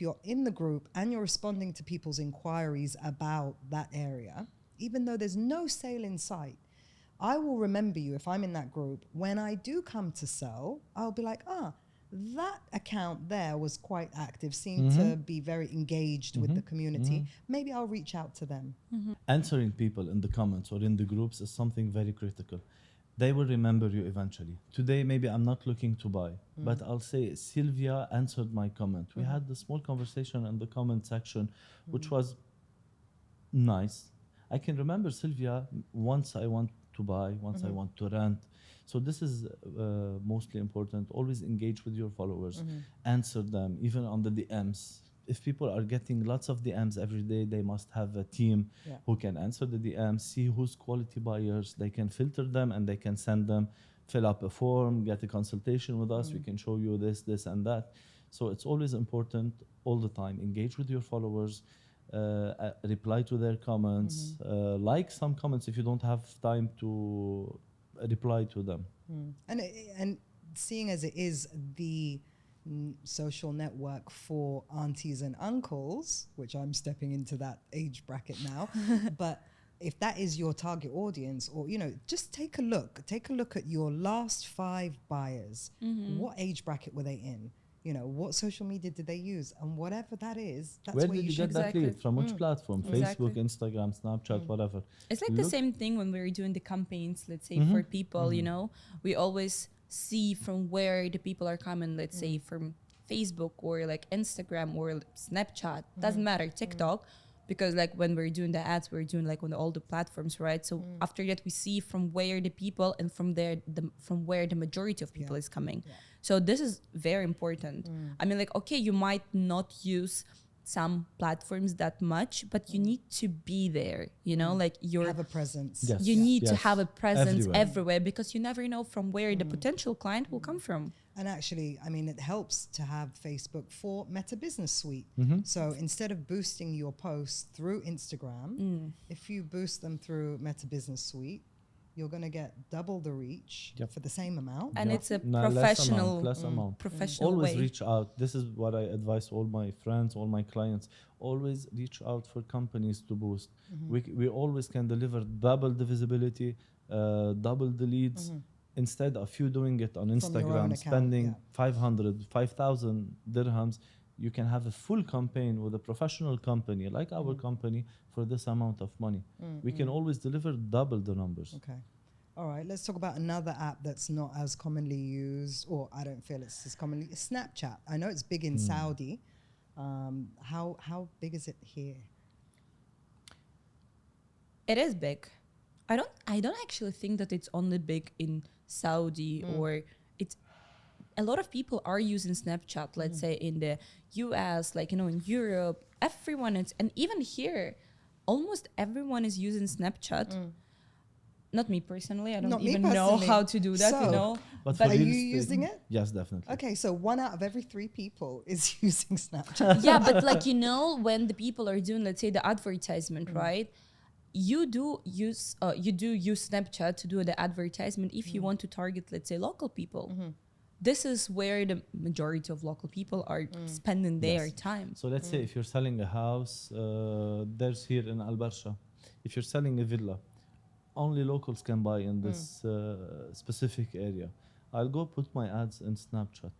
you're in the group and you're responding to people's inquiries about that area, even though there's no sale in sight, I will remember you if I'm in that group. When I do come to sell, I'll be like, that account there was quite active, seemed to be very engaged with the community. Maybe I'll reach out to them. Answering people in the comments or in the groups is something very critical. They will remember you eventually. Today, maybe I'm not looking to buy, but I'll say Sylvia answered my comment. We had a small conversation in the comment section, which was nice. I can remember Sylvia once I want to buy, once I want to rent. So this is mostly important. Always engage with your followers, answer them, even on the DMs. If people are getting lots of DMs every day, they must have a team who can answer the DMs, see who's quality buyers. They can filter them and they can send them, fill up a form, get a consultation with us. We can show you this, and that. So it's always important all the time. Engage with your followers. Reply to their comments. Like some comments if you don't have time to reply to them. And seeing as it is the social network for aunties and uncles, which I'm stepping into that age bracket now, but if that is your target audience, or just take a look at your last 5 buyers. What age bracket were they in? What social media did they use? And whatever that is, that's Where where did you should get that lead? From which platform? Facebook, Exactly. Instagram, Snapchat, whatever. It's like the same thing when we're doing the campaigns, let's say for people, we always see from where the people are coming, let's say from Facebook or like Instagram or Snapchat, doesn't matter, TikTok, because like when we're doing the ads, we're doing like on all the platforms, right? So after that, we see from where the people and from there, from where the majority of people is coming. So this is very important. I mean, like, okay, you might not use some platforms that much, but you need to be there, like have a presence. Yes. you need to have a presence Everywhere. because you never know from where the potential client will come from. And actually, I mean, it helps to have Facebook for Meta Business Suite. So instead of boosting your posts through Instagram, if you boost them through Meta Business Suite, you're going to get double the reach for the same amount. And it's a No, professional, less amount. professional Always way. reach out. This is what I advise all my friends, all my clients. Always reach out for companies to boost. We always can deliver double the visibility, double the leads. Instead of you doing it on your own Instagram, account, spending 500, 5,000 dirhams, you can have a full campaign with a professional company like our company for this amount of money. We can always deliver double the numbers. Okay. All right. Let's talk about another app that's not as commonly used, or I don't feel it's as commonly. Snapchat. I know it's big in Saudi. How big is it here? It is big. I don't actually think that it's only big in Saudi or it's a lot of people are using Snapchat, let's say in the US, like in Europe, everyone is, and even here, almost everyone is using Snapchat. Not me personally. I don't Not me even know personally. how to do that, So- But Are for you real estate- using it? Yes, definitely. Okay, so 1 out of every 3 people is using Snapchat. Yeah, but like when the people are doing, let's say, the advertisement, right? You do use Snapchat to do the advertisement if you want to target, let's say, local people. this is where the majority of local people are spending their Yes. time. So let's say if you're selling a house, there's here in Al Barsha. If you're selling a villa, only locals can buy in this specific area. I'll go put my ads in Snapchat.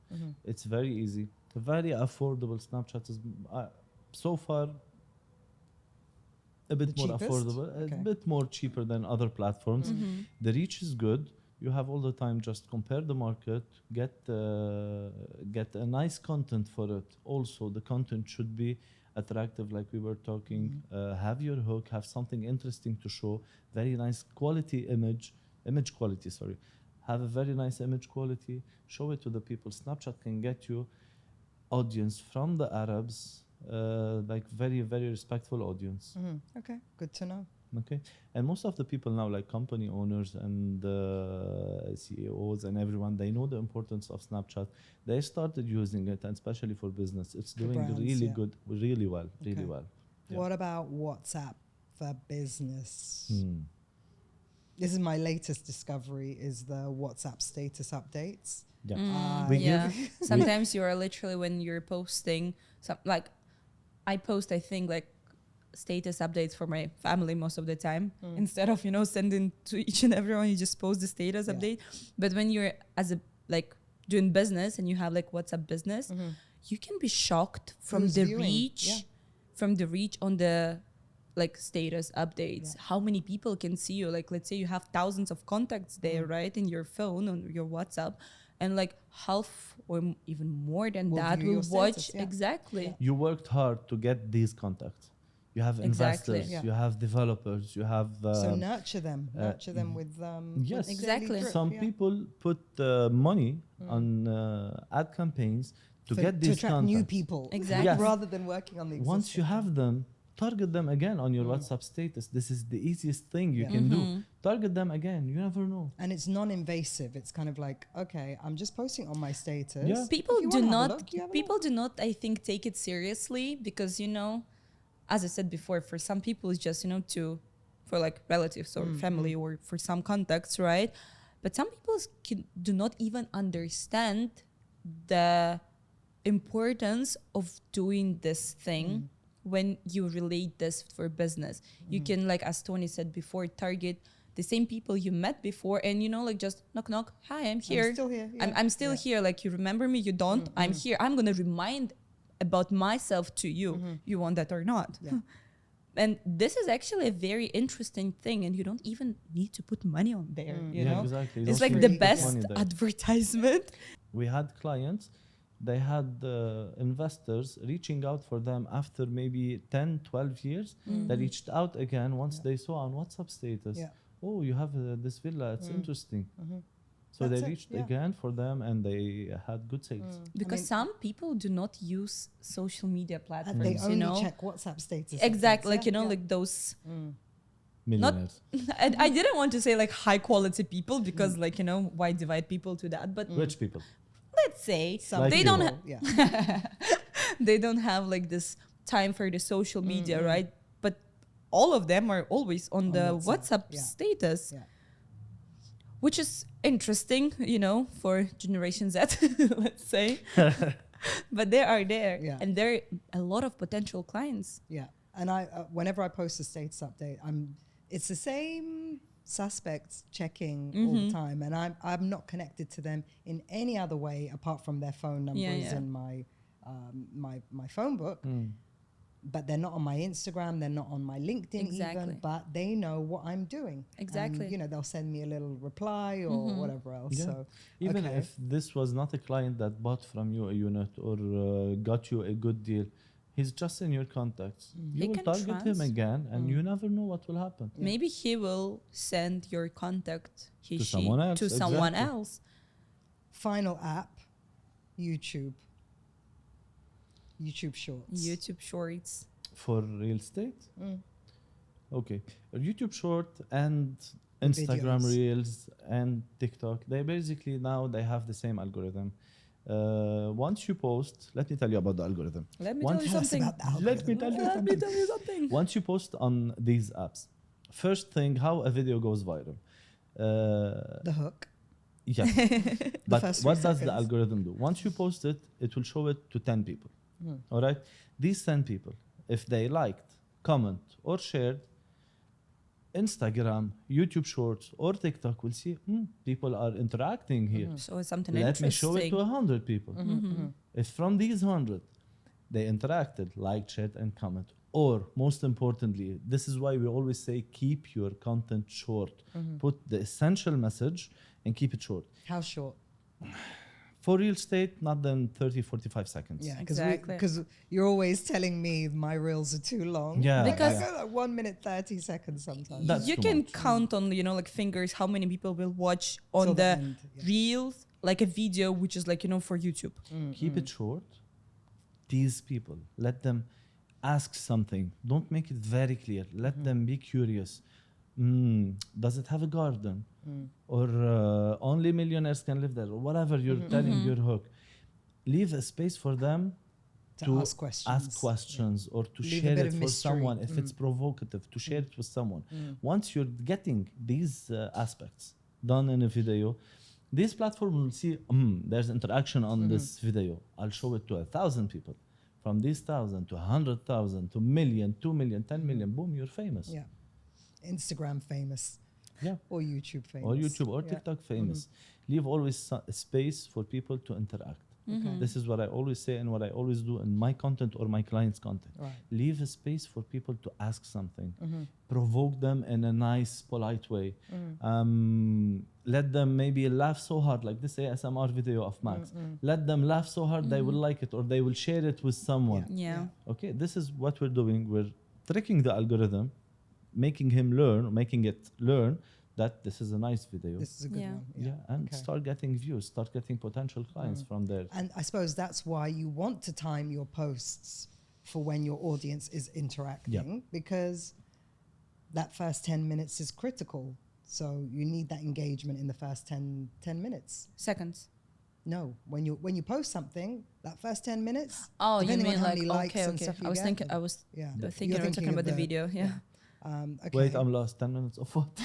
It's very easy, very affordable. Snapchat is so far a bit The more cheapest? affordable, Okay. a bit more cheaper than other platforms. The reach is good. You have all the time just compare the market, get a nice content for it. Also, the content should be attractive, like we were talking. Have your hook, have something interesting to show. Very nice quality image quality. Sorry, have a very nice image quality. Show it to the people. Snapchat can get you audience from the Arabs, like very respectful audience. Okay, good to know. Okay, and most of the people now, like company owners and CEOs and everyone, they know the importance of Snapchat. They started using it, and especially for business, it's doing brands, really yeah. good, really well, really Okay. well. Yeah. What about WhatsApp for business? Hmm. This is my latest discovery: is the WhatsApp status updates. Yeah. We Yeah. give- Sometimes you are literally, when you're posting some, like I post, I think, like status updates for my family most of the time, instead of, you know, sending to each and everyone, you just post the status Yeah. update. But when you're as a like doing business and you have like WhatsApp business, you can be shocked from Who's the viewing? reach, Yeah. from the reach on the like status updates. Yeah. How many people can see you? Like, let's say you have thousands of contacts there, right, in your phone, on your WhatsApp, and like half or even more than Will that view will your watch. status, yeah. Exactly. Yeah. You worked hard to get these contacts. You have Exactly. investors, Yeah. you have developers, you have. So nurture them with yes, with Exactly. daily drip, Some yeah. people put money on ad campaigns to For- get to these attract new contacts. people, Exactly. Yes. rather than working on the existing. Once you have them, target them again on your WhatsApp status. This is the easiest thing you Yeah. can do. Target them again. You never know. And it's non-invasive. It's kind of like, okay, I'm just posting on my status. Yeah. People If you do wanna have a not look, you have a people do not, I think, take it seriously, because, you know, as I said before, for some people it's just, you know, for like relatives or family or for some contacts, right? But some people do not even understand the importance of doing this thing when you relate this for business. You can, like as Tony said before, target the same people you met before, and, you know, like just knock knock, hi, I'm here. I'm still here. Yeah. I'm still here. Like, you remember me? You don't? I'm here. I'm gonna remind about myself to you. You want that or not? Yeah. And this is actually a very interesting thing, and you don't even need to put money on there. You Yeah, know, exactly. You it's don't like need the to put best money there. advertisement. We had clients, they had investors reaching out for them after maybe 10, 12 years. They reached out again once they saw on WhatsApp status. Yeah. Oh, you have this villa, it's interesting. So That's they it, reached yeah. again for them, and they had good sales. Because mean- some people do not use social media And platforms. they you only know, check WhatsApp status. exactly. updates, Like, you know, yeah. like those. Millionaires. I didn't want to say like high quality people, because like, you know, why divide people to that? But Rich people. let's say Some Like they you. don't people, they don't have like this time for the social media, right? But all of them are always on the WhatsApp yeah. status, Yeah. which is interesting, you know, for Generation Z, let's say. But they are there, Yeah. and there are a lot of potential clients. Yeah, and I whenever I post a status update, it's the same suspects checking all the time, and I'm not connected to them in any other way apart from their phone numbers yeah. in my phone book. But they're not on my Instagram, they're not on my LinkedIn Exactly. even, but they know what I'm doing. Exactly. And, you know, they'll send me a little reply or whatever else. Yeah. So Even okay. if this was not a client that bought from you a unit or got you a good deal, he's just in your contacts. He You will can target him again, and you never know what will happen. Maybe he will send your contact, To someone else, to someone exactly. else. Final app, YouTube Shorts. YouTube Shorts. For real estate? Okay. YouTube Short and Instagram Videos. Reels and TikTok, they basically now they have the same algorithm. Once you post, let me tell you about the algorithm. Let me Once tell you Tell us something. about the Let me tell you Let me tell you something. Once you post on these apps, first thing, how a video goes viral. The hook. Yes. But first what 3 does the seconds. algorithm do? Once you post it, it will show it to 10 people. All right? These 10 people, if they liked, comment, or shared, Instagram, YouTube Shorts, or TikTok will see people are interacting here. So it's something Let interesting. me show it to 100 people. If from these 100, they interacted, liked, shared, and comment. Or, most importantly, this is why we always say keep your content short. Put the essential message and keep it short. How short? For real estate, not than 30, 45 seconds. Yeah, Exactly. because you're always telling me my reels are too long. Yeah, Like, Because- I go like 1 minute 30 seconds sometimes. That's You too can much. count on, you know, like fingers how many people will watch on Till the the end, yeah. reels, like a video, which is like, you know, for YouTube. Keep it short. Tease people. Let them ask something. Don't make it very clear. Let them be curious. Does it have a garden? Or only millionaires can live there? Or whatever you're telling your hook. Leave a space for them To ask questions. or to Leave a share bit it of for mystery. someone if it's provocative, to share it with someone. Once you're getting these aspects done in a video, this platform will see there's interaction on this video. I'll show it to 1,000 people. From these 1,000 to 100,000 to million, 2 million, 10 million, boom, you're famous. Yeah. Instagram famous. Yeah. Or YouTube famous. Or YouTube or Yeah. TikTok famous. Leave always space for people to interact. This is what I always say and what I always do in my content or my clients' content. Right. Leave a space for people to ask something. Provoke them in a nice, polite way. Let them maybe laugh so hard, like this ASMR video of Max. Let them laugh so hard they will like it or they will share it with someone. Yeah. Okay, this is what we're doing. We're tricking the algorithm, making it learn that this is a nice video. This is a good Yeah. one. Yeah, and Okay. start getting views, start getting potential clients from there. And I suppose that's why you want to time your posts for when your audience is interacting, because that first 10 minutes is critical. So you need that engagement in the first 10 minutes. Seconds. No, when you post something, that first 10 minutes. Oh, you depending on mean how like, many likes okay, and okay. stuff you I was get, thinking, then- I was Yeah. thinking You're you were talking about the video. Yeah. Okay. Wait, I'm lost. 10 minutes of what?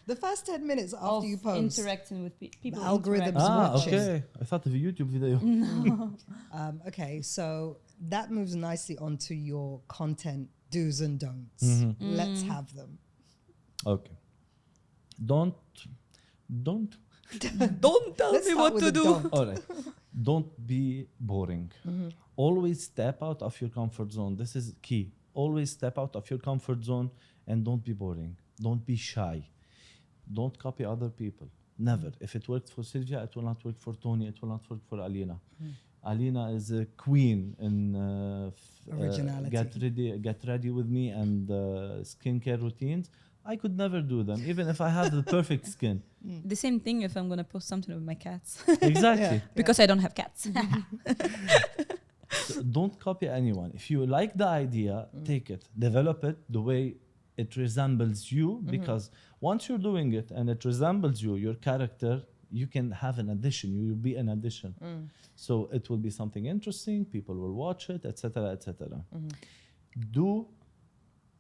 The first 10 minutes after you post. Interacting with people. The algorithms interact. watching. Okay. I thought of a YouTube video. Okay, so that moves nicely onto your content do's and don'ts. Let's have them. Okay. Don't. Don't tell Let's me start what with to a do. don't. All right. Don't be boring. Always step out of your comfort zone. This is key. Always step out of your comfort zone and don't be boring. Don't be shy. Don't copy other people. Never. If it worked for Sylvia, it will not work for Tony. It will not work for Alina. Alina is a queen in Originality. get ready with me and skincare routines. I could never do them, even if I have the perfect skin. The same thing if I'm gonna post something with my cats Exactly. because I don't have cats. So don't copy anyone. If you like the idea, take it, develop it the way it resembles you, because once you're doing it and it resembles you, your character, you can have an addition. You will be an addition. So it will be something interesting. People will watch it, etc., etc. Do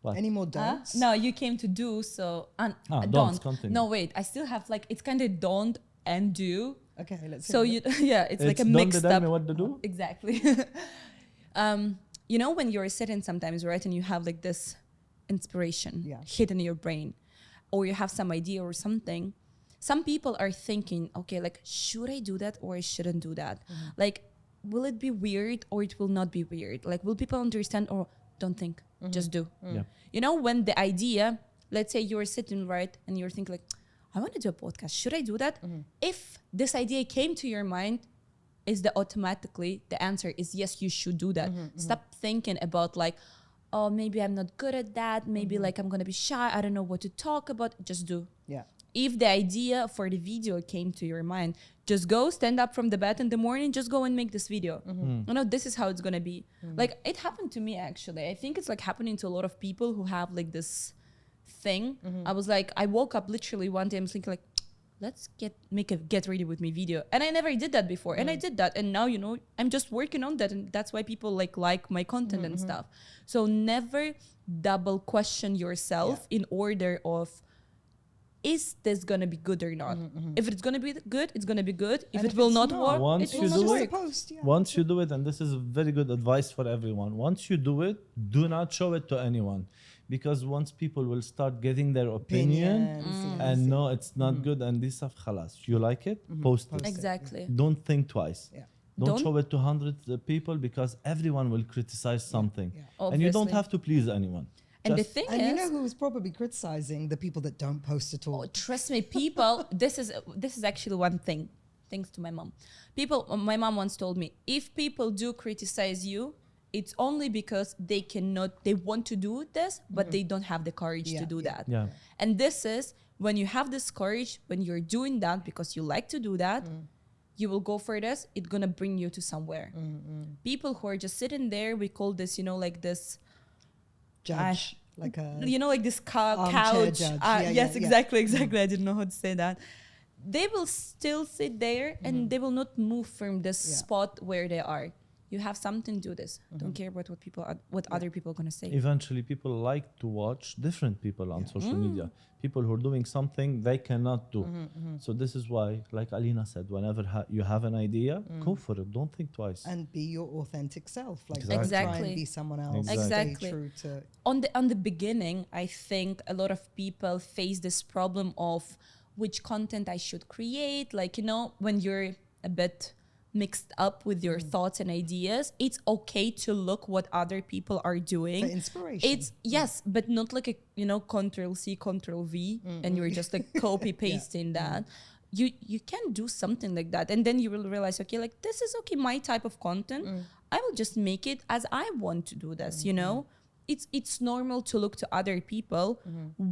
what? Any more don'ts? No, you came to do so. don'ts, Don't. continue. No, wait. I still have like it's kind of don't and do. Okay, let's So hear it. you, yeah, it's like a don't mixed tell up. me what to do. Exactly. You know when you're sitting sometimes, right, and you have like this inspiration hidden in your brain, or you have some idea or something. Some people are thinking, okay, like should I do that or I shouldn't do that? Like, will it be weird or it will not be weird? Like, will people understand or don't think? Just do. Yeah. You know, when the idea, let's say you're sitting right and you're thinking like, I want to do a podcast. Should I do that? If this idea came to your mind, is the automatically the answer is yes, you should do that. Stop thinking about like, oh, maybe I'm not good at that. Maybe like I'm gonna be shy. I don't know what to talk about. Just do. Yeah. If the idea for the video came to your mind, just go stand up from the bed in the morning, just go and make this video. You know, this is how it's gonna be. Like it happened to me actually. I think it's like happening to a lot of people who have like this thing. I was like, I woke up literally one day, I'm thinking like, let's make a get ready with me video. And I never did that before. And I did that. And now, you know, I'm just working on that. And that's why people like my content and stuff. So never double question yourself in order of, is this gonna be good or not? If it's gonna be good, it's gonna be good. If And it will it's not not, work, Once it you will do not it, work. Post, yeah. once you do it, and this is very good advice for everyone, once you do it, do not show it to anyone. Because once people will start getting their opinion Opinions, and yes, no, it's not good, and this stuff, khalas, you like it, post it. Post it. Exactly. Don't think twice. Yeah. Don't show it to hundreds of people because everyone will criticize something. And you don't Obviously. have to please anyone. And the Just- thing And is, you know who's probably criticizing? The people that don't post at all. oh, trust me, people. This is actually one thing. Thanks to my mom. My mom once told me, if people do criticize you, it's only because they want to do this, but they don't have the courage to do that. Yeah. And this is when you have this courage, when you're doing that because you like to do that, you will go for this. It's gonna bring you to somewhere. People who are just sitting there, we call this, like this. Judge, like a Like this armchair couch. judge. Yes, exactly. I didn't know how to say that. They will still sit there and they will not move from the spot where they are. You have something, do this. Don't care about what other people are gonna say. Eventually, people like to watch different people on social media. People who are doing something they cannot do. So this is why, like Alina said, whenever you have an idea, go for it. Don't think twice. and be your authentic self. Like Exactly. don't try Exactly. and be someone else. Exactly. Stay true to On the beginning, I think a lot of people face this problem of which content I should create. Like, when you're a bit mixed up with your thoughts and ideas, it's okay to look what other people are doing. for inspiration. It's yes, but not like a Control C, Control V, and you're just like copy pasting that. You can do something like that, and then you will realize, okay, like this is okay, my type of content. I will just make it as I want to do this. It's normal to look to other people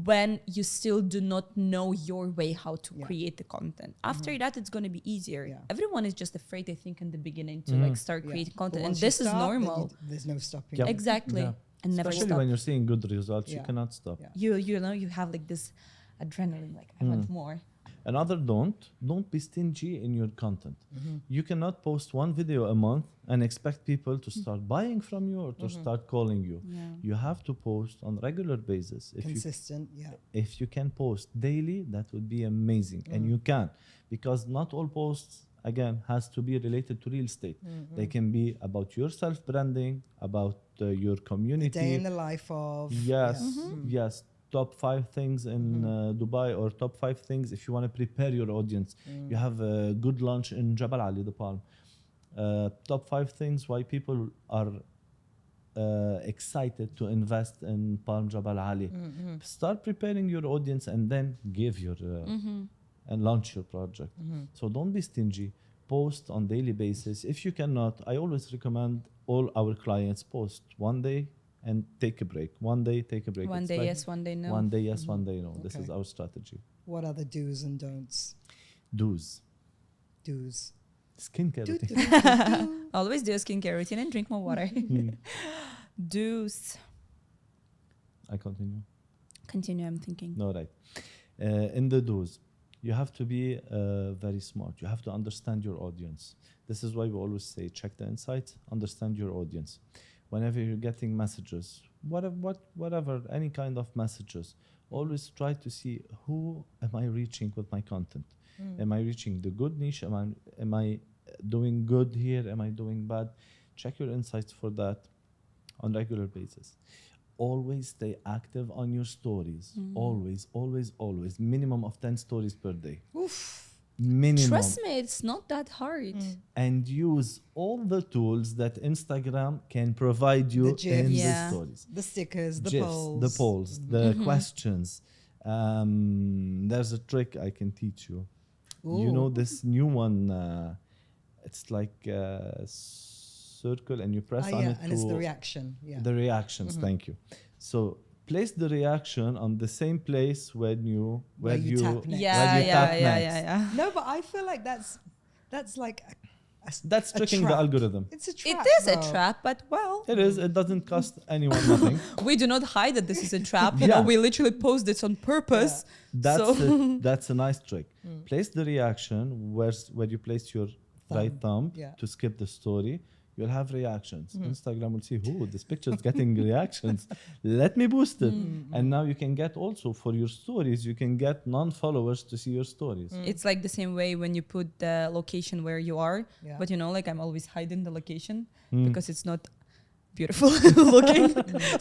when you still do not know your way how to create the content. After that, it's going to be easier. Yeah. Everyone is just afraid, I think, in the beginning to like start creating But content, and once you this is start, then normal. there's no stopping. Yep. Exactly. Yeah. And never Especially stop. when you're seeing good results, you Yeah. cannot stop. Yeah. You have like this adrenaline, like I want more. Another don't be stingy in your content. You cannot post one video a month and expect people to start buying from you or to start calling you. Yeah. You have to post on regular basis. Consistent, If you can post daily, that would be amazing. And you can, because not all posts again has to be related to real estate. They can be about your self branding, about your community. day in the life of Yes, yes. Top 5 things in Dubai, or top 5 things if you want to prepare your audience. You have a good lunch in Jabal Ali, the Palm. Top 5 things why people are excited to invest in Palm Jabal Ali. Start preparing your audience and then give your and launch your project. So don't be stingy. Post on daily basis. If you cannot, I always recommend all our clients post one day and take a break. One day, take a break. One It's day like yes, one day no. One day yes, one day no. This is Okay. our strategy. what are the do's and don'ts? Do's. Do's. Skincare Do, routine. do, do, do. Always do a skincare routine and drink more water. Do's. I continue. Continue, I'm thinking. No, right. In the do's, you have to be very smart. You have to understand your audience. This is why we always say check the insights, understand your audience. Whenever you're getting messages, whatever, any kind of messages, always try to see who am I reaching with my content. Am I reaching the good niche? Am I doing good here? Am I doing bad? Check your insights for that on regular basis. Always stay active on your stories. Always, always, always. Minimum of 10 stories per day. Oof. Minimum. Trust me, it's not that hard. And use all the tools that Instagram can provide you The in GIFs. the Yeah. stories. The stickers, the GIFs, polls. the polls, the questions. There's a trick I can teach you. You know Ooh. this new one, it's like a circle and you press on it and to it's the reaction. Yeah. the reactions. Thank you. So place the reaction on the same place when you Where you tap next. Yeah, you yeah, tap yeah, next. yeah, yeah. No, but I feel like that's like That's a tricking the trap. algorithm. It's a trap. It is a though. trap, but well, It is. It doesn't cost anyone nothing. we do not hide that this is a trap. Yeah. We literally post this on purpose. That's a nice trick. Place the reaction where you place your right thumb Yeah. to skip the story. you'll have reactions. Instagram will see, oh, this picture is getting reactions. Let me boost it. And now you can get also for your stories, you can get non-followers to see your stories. It's like the same way when you put the location where you are, Yeah. but like I'm always hiding the location Mm. because it's not beautiful looking.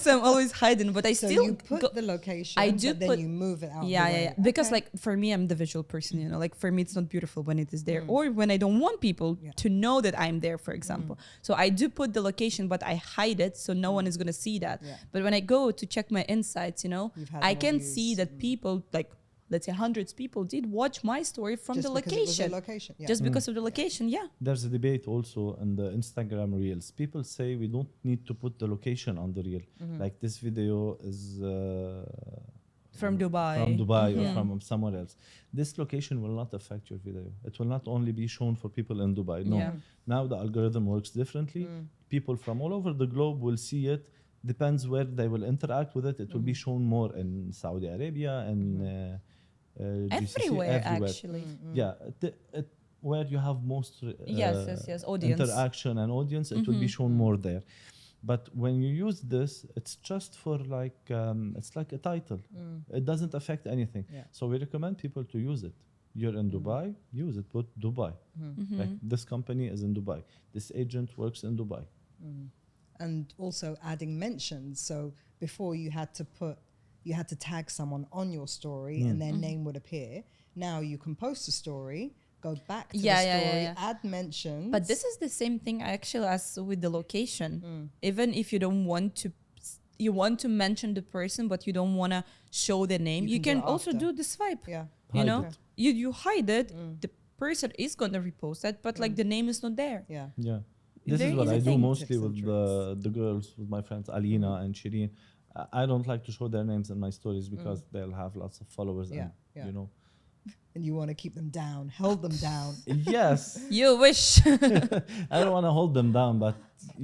So I'm always hiding, but I So still you put the location, I do but then put- you move it out. yeah, the yeah, way. yeah. Because Okay. like for me, I'm the visual person, like for me, it's not beautiful when it is there or when I don't want people to know that I'm there, for example. So I do put the location, but I hide it so no one is going to see that. Yeah. But when I go to check my insights, You've had I more can views. see that people like, let's say hundreds people did watch my story from Just the because it was location. the location. Yeah. Just because of the location, yeah. There's a debate also in the Instagram reels. People say we don't need to put the location on the reel. Like this video is From Dubai. from Dubai or Yeah. from somewhere else. This location will not affect your video. It will not only be shown for people in Dubai. No. Yeah. Now the algorithm works differently. People from all over the globe will see it. Depends where they will interact with it. It will be shown more in Saudi Arabia and GCC, Everywhere, actually. Yeah, where you have most Yes, audience. interaction and audience, it will be shown more there. But when you use this, it's just for like it's like a title. It doesn't affect anything. Yeah. So we recommend people to use it. You're in Dubai, use it. Put Dubai. Like this company is in Dubai. This agent works in Dubai. And also adding mentions. So before you had to tag someone on your story and their name would appear. Now you can post a story, go back to the story, add mentions. But this is the same thing actually as with the location. Even if you don't want to, you want to mention the person, but you don't want to show the name, you can can do it also after. do the swipe. Yeah. You Hide know, it. you hide it. The person is going to repost it, but like the name is not there. Yeah. Yeah. This There is what is a I do thing. mostly Tips with and the girls, with my friends Alina and Shireen. I don't like to show their names in my stories because they'll have lots of followers and yeah. you know. And you want to keep them down, hold them down. Yes. You wish. I don't want to hold them down, but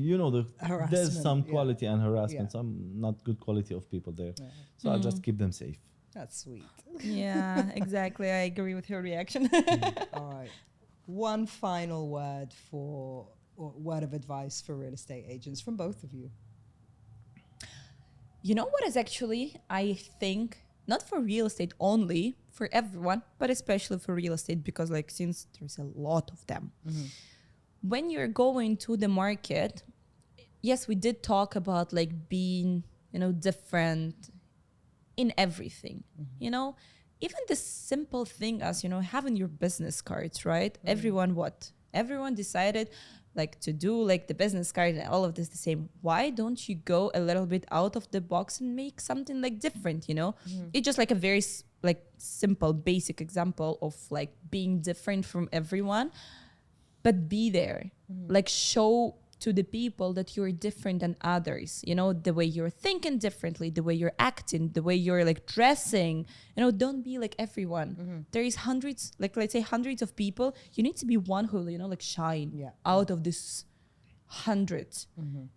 you know, there's Harassment, some yeah. quality and harassment, Yeah. some not good quality of people there. So I'll just keep them safe. That's sweet. Yeah, exactly. I agree with your reaction. All right. One final word or word of advice for real estate agents from both of you. You know what is actually, I think, not for real estate only, for everyone, but especially for real estate, because like since there's a lot of them. When you're going to the market, yes, we did talk about like being, different in everything, even the simple thing as, having your business cards, right? Everyone decided like to do like the business card and all of this the same. Why don't you go a little bit out of the box and make something like different, It's just like a very like simple, basic example of like being different from everyone, but be there, like show to the people that you're different than others, the way you're thinking differently, the way you're acting, the way you're like dressing, don't be like everyone. There is hundreds, like let's say hundreds of people. You need to be one who, like shine out of this hundreds.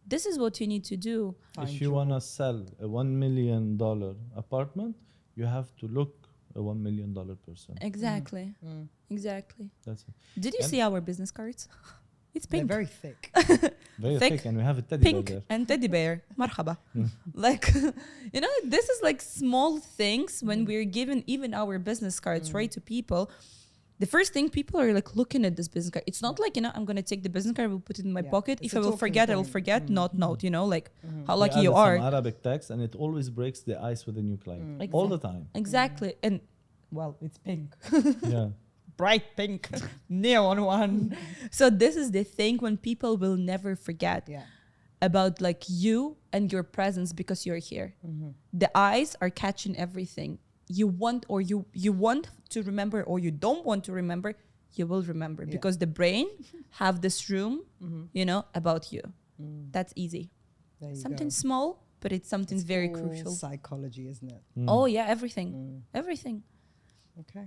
This is what you need to do. If you want to sell a $1 million apartment, you have to look a $1 million person. Exactly. Exactly. That's it. Did you see our business cards? It's They're pink. very thick. Very Thick, thick, and we have a teddy bear Pink there. and teddy bear. Marhaba. Like, this is like small things when we're giving even our business cards, right, to people. The first thing people are like looking at this business card. It's not like, I'm going to take the business card, I will put it in my pocket. It's If a I will talking forget, I will point. forget. Not note, like how We lucky you added some are. Arabic text, and it always breaks the ice with a new client. All the time. Exactly. And, well, it's pink. Yeah. Bright pink, neon one. So this is the thing when people will never forget about like you and your presence because you're here. The eyes are catching everything. You want or you want to remember or you don't want to remember, you will remember because the brain have this room, about you. That's easy. There you Something go. small, but it's something very all crucial. Psychology, isn't it? Oh yeah, everything. Everything. Okay.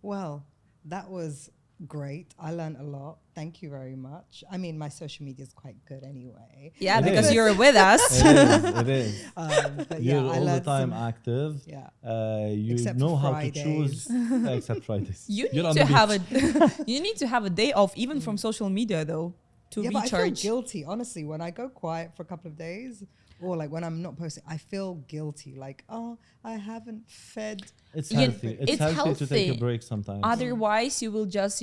Well, that was great. I learned a lot. Thank you very much. I mean, my social media is quite good anyway. Yeah, It because is. you're with us. It is. But You're I all the learned time some- active. Yeah. You Except know for how Fridays. to choose. Except Fridays. You You're need on to the have beach. you need to have a day off even from social media though. to yeah, but I feel recharge. guilty, honestly, when I go quiet for a couple of days, or like when I'm not posting, I feel guilty. Like, oh, I haven't fed. It's Yeah, healthy. It's, it's healthy, to take a healthy. break sometimes. Otherwise, you will just,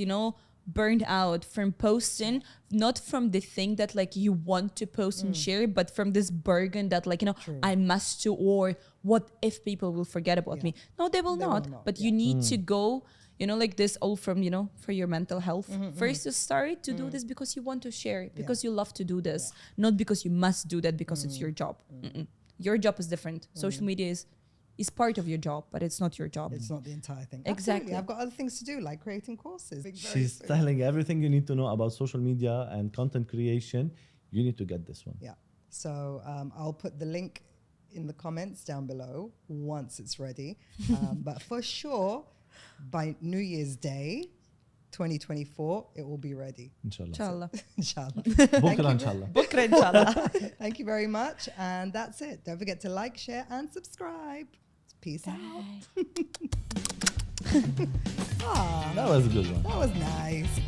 burned out from posting, not from the thing that like you want to post and share, but from this burden that like, True. I must do, or what if people will forget about Yeah. me? No, they will They will not. not, But yeah. you need to go, like this all from, for your mental health. First, you start to do this because you want to share, because you love to do this, not because you must do that because it's your job. Your job is different. Social media is part of your job, but it's not your job. It's not the entire thing. Exactly. Absolutely. I've got other things to do, like creating courses. She's telling everything you need to know about social media and content creation. You need to get this one. Yeah. So I'll put the link in the comments down below once it's ready. But for sure, by New Year's Day, 2024, it will be ready. Inshallah. Inshallah. Inshallah. Bukra inshallah. Bukra inshallah. Thank you very much. And that's it. Don't forget to like, share, and subscribe. Peace out. That was a good one. That was nice.